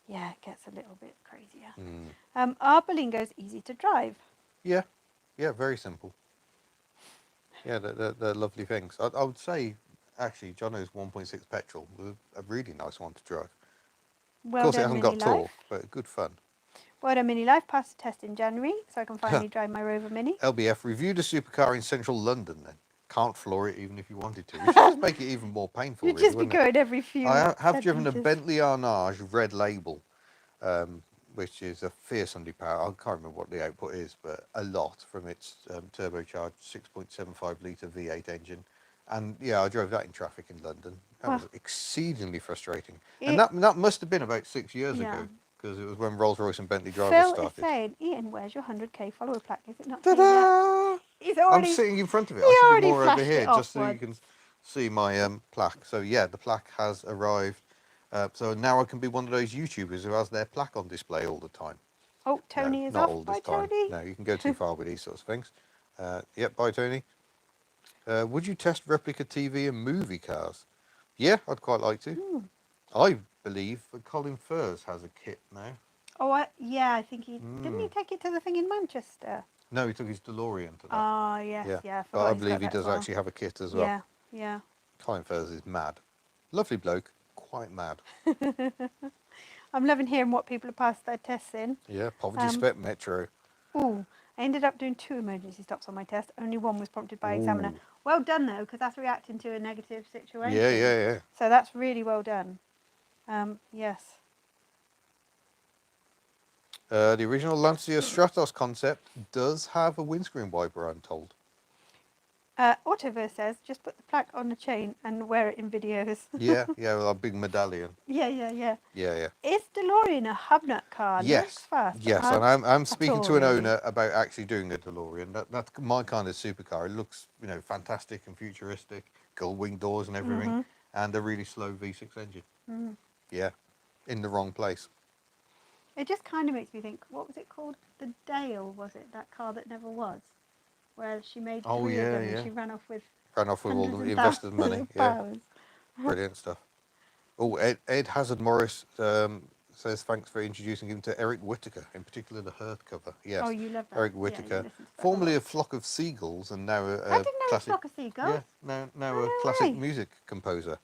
yeah, it gets a little bit crazier. Our Berlingo's easy to drive. Yeah. Yeah. Very simple. Yeah, they're lovely things. I would say, actually, Jono's 1.6 petrol was a really nice one to drive. Of Well course, it done, hasn't Mini got torque, Life. but good fun. Well done, Mini Life. Passed the test in January, so I can finally drive my Rover Mini. LBF, reviewed a supercar in central London then. Can't floor it even if you wanted to. We should just make it even more painful, You'd really, just be wouldn't it? going every few I have driven a centimetres. Bentley Arnage red label, which is a fearsomely power. I can't remember what the output is, but a lot from its turbocharged 6.75 litre V8 engine. And yeah, I drove that in traffic in London. That Well, was exceedingly frustrating. And that must have been about 6 years yeah. ago, because it was when Rolls-Royce and Bentley drivers Phil is started. saying, Ian, where's your 100k follower plaque? Is it not here yet? Ta-da! He's I'm already, sitting in front of it. he I should be already more over flashed here it off just so you once. can see my plaque. So yeah, the plaque has arrived. So now I can be one of those YouTubers who has their plaque on display all the time. Oh, Tony No, is not off. all the Bye, time. Tony. No, you can go too far with these sorts of things. Yep, bye Tony. Would you test replica TV and movie cars? Yeah, I'd quite like to. I believe that Colin Furze has a kit now. Oh, yeah, I think didn't he take it to the thing in Manchester? No, he took his DeLorean to that. Oh, yes, yeah, I But I forgot he's believe got he that as does well. actually have a kit as well. Yeah. Colin Furze is mad. Lovely bloke, quite mad. I'm loving hearing what people have passed their tests in. Yeah, poverty spec metro. Ooh, I ended up doing 2 emergency stops on my test. Only one was prompted by examiner. Ooh. Well done, though, because that's reacting to a negative situation. Yeah. So that's really well done. Yes. The original Lancia Stratos concept does have a windscreen wiper, I'm told. Autoverse says, just put the plaque on a chain and wear it in videos. Yeah, with a big medallion. Yeah. Yeah. Is DeLorean a Hubnut car? Yes. Looks fast. Yes, and I'm speaking to an really. owner about actually doing the DeLorean. That's my kind of supercar. It looks, fantastic and futuristic, gull wing doors and everything, and a really slow V6 engine. Yeah, in the wrong place. It just kind of makes me think, what was it called? The Dale, was it? That car that never was? Where she made 3 of them and she ran off with all the investors' money. Yeah, brilliant stuff. Oh, Ed Hazard Morris says thanks for introducing him to Eric Whittaker, in particular the Hurt cover. Yes. Oh, you love that. Eric Whittaker, yeah, formerly a Flock of Seagulls and now I a didn't know classic. Flock of Seagulls. Yeah, now a classic music composer.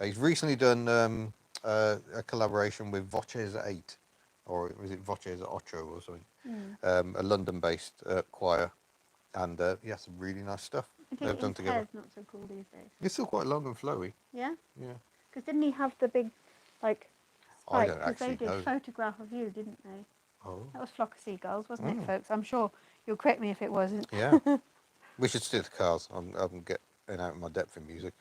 He's recently done a collaboration with Voces 8, or was it Voces 8 or something? A London-based choir, and some really nice stuff they've done together. Hair's not so cool these days. It's still quite long and flowy. Yeah. Yeah. Because didn't he have the big, like, I spike? don't Because they actually did know. Photograph of You, didn't they? Oh. That was Flock of Seagulls, wasn't it, folks? I'm sure you'll correct me if it wasn't. Yeah. We should stick to cars. I'm getting out of my depth in music.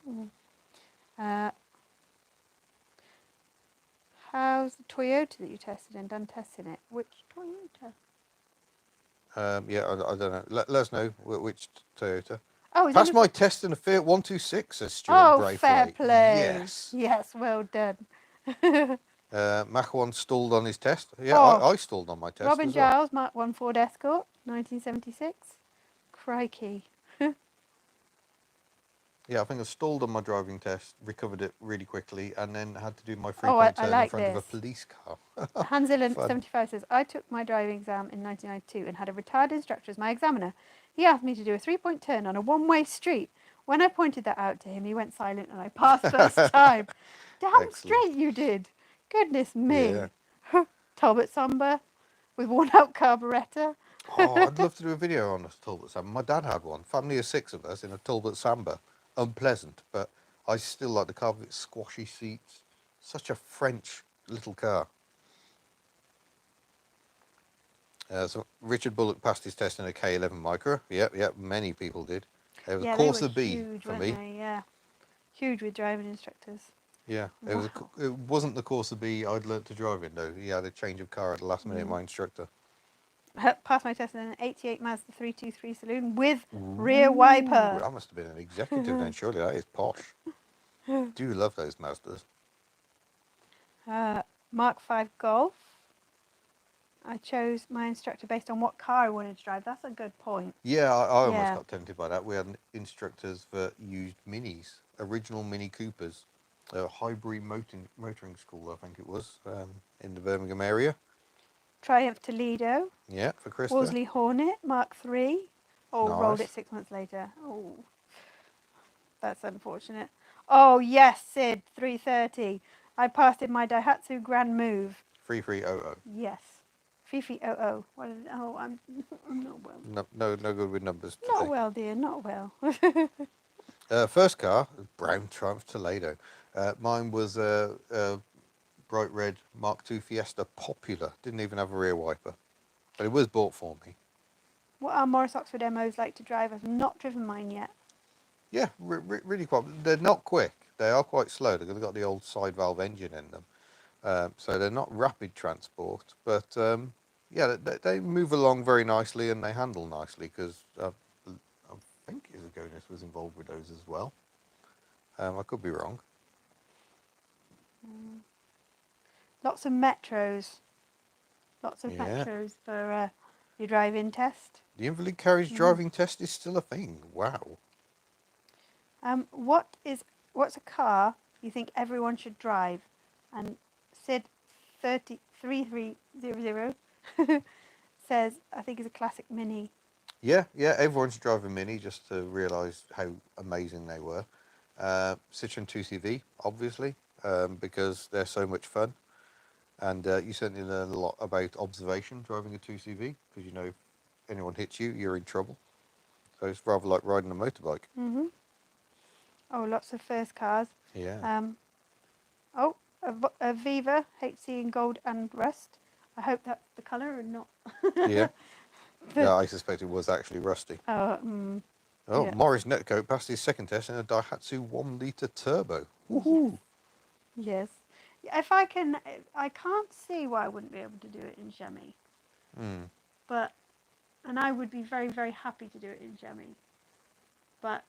How's the Toyota that you tested and done testing it? Which Toyota? I don't know. Let us know which Toyota. Oh, he's Passed my test in a Fiat 126, says Stuart Oh, Braithwaite. fair play. Yes. Yes, well done. Mach 1 stalled on his test. Yeah, Oh, I stalled on my test Robin as well. Giles, Mark 1 Ford Escort, 1976. Crikey. Yeah, I think I stalled on my driving test, recovered it really quickly, and then had to do my I three-point turn in like front of a this. police car. Hansilan Fun. 75 says, I took my driving exam in 1992 and had a retired instructor as my examiner. He asked me to do a 3-point turn on a one-way street. When I pointed that out to him, he went silent and I passed first time. Damn Excellent. straight you did. Goodness me. Yeah. Talbot Samba with worn-out carburettor. Oh, I'd love to do a video on a Talbot Samba. My dad had one. Family of 6 of us in a Talbot Samba. Unpleasant, but I still like the car with its squashy seats. Such a French little car. So Richard Bullock passed his test in a K11 Micra. Yep, many people did. It was Corsa B huge, for me. They? Yeah, huge with driving instructors. Yeah, Wow. it wasn't the Corsa B I'd learnt to drive in though. He had a change of car at the last minute. My instructor. Passed my test in an 88 Mazda 323 saloon with rear wiper. That must have been an executive then. Surely that is posh. Do love those Mazdas. Mark 5 Golf. I chose my instructor based on what car I wanted to drive. That's a good point. Yeah, I almost got tempted by that. We had instructors that used minis, original Mini Coopers, Highbury Motoring School, I think it was, in the Birmingham area. Triumph Toledo. Yeah, for Krista. Wolseley Hornet Mark 3. Oh, nice. Rolled it 6 months later. Oh, that's unfortunate. Oh, yes, Sid, 330. I passed in my Daihatsu Grand Move. 3300. Yes. 3300. What is it? Oh, I'm not well. No good with numbers today. Not well, dear, not well. First car, brown Triumph Toledo. Mine was a bright red Mark II Fiesta Popular. Didn't even have a rear wiper. But it was bought for me. What are Morris Oxford MOs like to drive? I've not driven mine yet. Yeah, really quite. They're not quick. They are quite slow. They've got the old side valve engine in them. So they're not rapid transport. But yeah, they move along very nicely and they handle nicely because I think Isagonis was involved with those as well. I could be wrong. Lots of metros. Lots of metros for your driving test. The invalid carriage driving test is still a thing. Wow. What's a car you think everyone should drive? And Sid 3300 says I think it's a classic Mini. Yeah, everyone should drive a Mini just to realise how amazing they were. Citroen 2CV, obviously, because they're so much fun. And you certainly learn a lot about observation driving a 2CV, because you know if anyone hits you, you're in trouble. So it's rather like riding a motorbike. Mm-hmm. Oh, lots of first cars. Yeah. A Viva HC in gold and rust. I hope that's the colour and not. Yeah. Yeah, I suspect it was actually rusty. Yeah. Morris Netcoat passed his second test in a Daihatsu 1-litre turbo. Woohoo! Yes. If I can't see why I wouldn't be able to do it in Chemie. And I would be very, very happy to do it in Chemie. But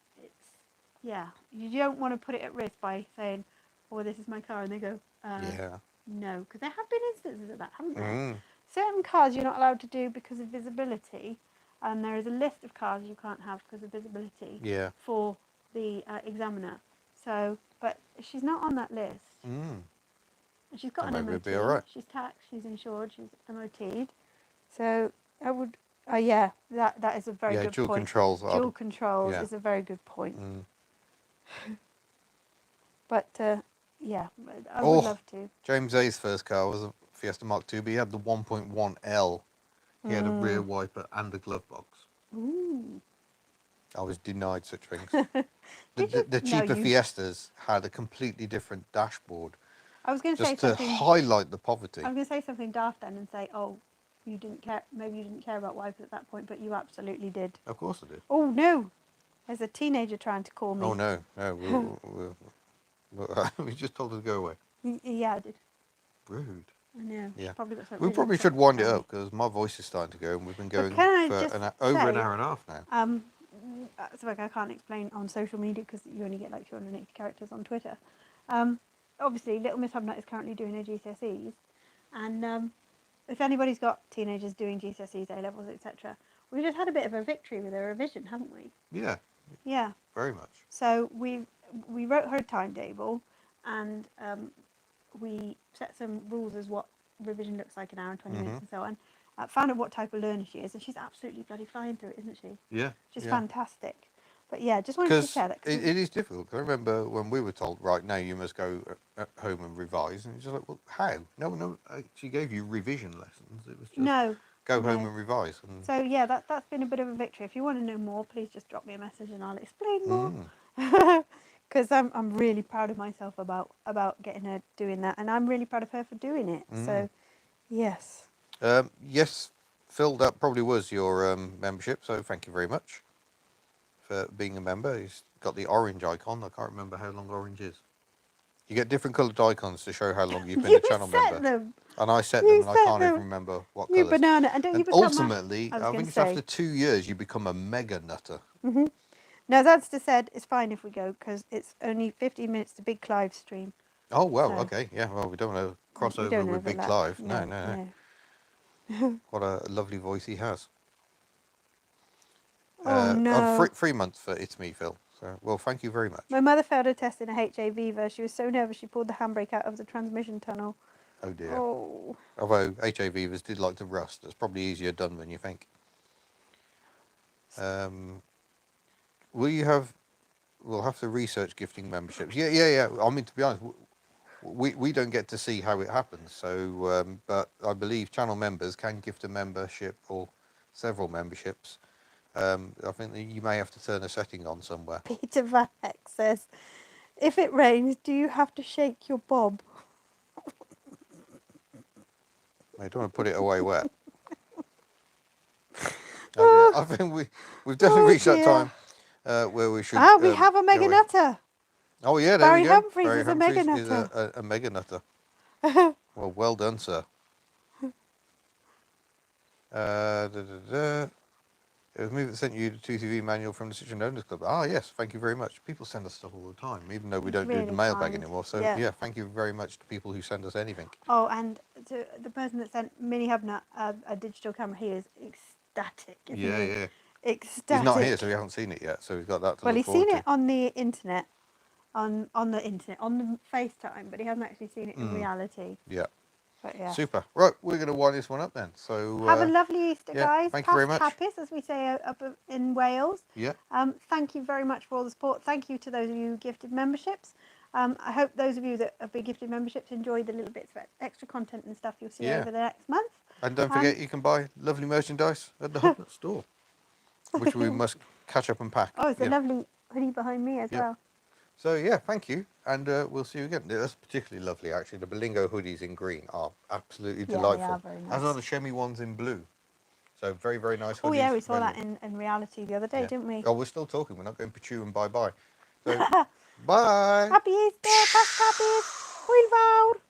you don't want to put it at risk by saying, oh, this is my car, and they go, no, because there have been instances of that, haven't there? Certain cars you're not allowed to do because of visibility, and there is a list of cars you can't have because of visibility for the examiner. So, but she's not on that list. She's got an MOT. Right. She's taxed. She's insured. She's MOT'd. So I would. That is a very good dual point. Dual controls is a very good point. But I would love to. James A's first car was a Fiesta Mark II, but he had the 1.1L. He had a rear wiper and a glove box. Ooh. I was denied such things. The cheaper Fiestas had a completely different dashboard. I was going to say something to highlight the poverty. I was going to say something daft then and say, oh, you didn't care. Maybe you didn't care about wipers at that point, but you absolutely did. Of course I did. Oh no, there's a teenager trying to call me. Oh no, we just told her to go away. Yeah, I did. Rude. I know. Yeah. We probably should wind it up because my voice is starting to go, and we've been going for over an hour and a half now. like I can't explain on social media because you only get like 280 characters on Twitter. Obviously, Little Miss Hubnut is currently doing her GCSEs, and if anybody's got teenagers doing GCSEs, A levels, etc., we've just had a bit of a victory with her revision, haven't we? Yeah. Yeah. Very much. So we wrote her timetable, and we set some rules as what revision looks like, an hour and 20 minutes and so on. Found out what type of learner she is, and she's absolutely bloody flying through it, isn't she? Yeah. She's fantastic. But yeah, just wanted to share that. Because it is difficult. I remember when we were told, right, now you must go home and revise. And it's just like, well, how? No, she gave you revision lessons. It was just go home and revise. And so yeah, that's been a bit of a victory. If you want to know more, please just drop me a message and I'll explain more. Because I'm really proud of myself about getting her doing that. And I'm really proud of her for doing it. So, yes. Yes, Phil, that probably was your membership. So thank you very much for being a member. He's got the orange icon. I can't remember how long orange is. You get different coloured icons to show how long you've been a channel member. Them. And I set them, and I can't even remember what colours. You banana. And don't you become ultimately, I think it's after 2 years you become a mega nutter. No, that's just said it's fine if we go because it's only 15 minutes to Big Clive's stream. Oh, well, so, okay. Yeah, well, we don't want to cross over with Big Clive. No. What a lovely voice he has. Oh, no. 3 months for It's Me, Phil. So, well, thank you very much. My mother failed a test in a HA Viva. She was so nervous she pulled the handbrake out of the transmission tunnel. Oh, dear. Oh. Although HA Vivas did like to rust. It's probably easier done than you think. We'll have to research gifting memberships. Yeah. I mean, to be honest, we don't get to see how it happens. So, but I believe channel members can gift a membership or several memberships. I think that you may have to turn a setting on somewhere. Peter Van Heck says, if it rains, do you have to shake your bob? I don't want to put it away wet. I think we've definitely reached that time where we should... we have a mega nutter. Oh, yeah, there we go. Humphreys is a mega nutter. Is a mega nutter. Well done, sir. It was me that sent you the 2TV manual from the Citroen Owners Club. Ah, yes, thank you very much. People send us stuff all the time, even though we don't do the mailbag anymore. So, yeah, thank you very much to people who send us anything. Oh, and to the person that sent Mini Hubnut a digital camera, he is ecstatic. Yeah. Ecstatic. He's not here, so we haven't seen it yet. So we've got that to Well, look he's seen to. it on the internet, on the FaceTime, but he hasn't actually seen it in reality. Yeah. But yeah. Super. Right, we're going to wind this one up then. So have a lovely Easter, guys. Thank you very much. Happis, as we say up in Wales. Yeah. Thank you very much for all the support. Thank you to those of you who gifted memberships. I hope those of you that have been gifted memberships enjoy the little bits of extra content and stuff you'll see over the next month. And don't forget, you can buy lovely merchandise at the Hubnut store, which we must catch up and pack. Oh, it's a lovely hoodie behind me as well. So, yeah, thank you, and we'll see you again. That's particularly lovely, actually. The Berlingo hoodies in green are absolutely delightful. They are very nice. As are the Chemi ones in blue. So, very, very nice hoodies. Oh, yeah, we saw that in reality the other day, didn't we? Oh, we're still talking. We're not going pachu and bye-bye. So, bye. Happy Easter, Pascal, Wheelbound.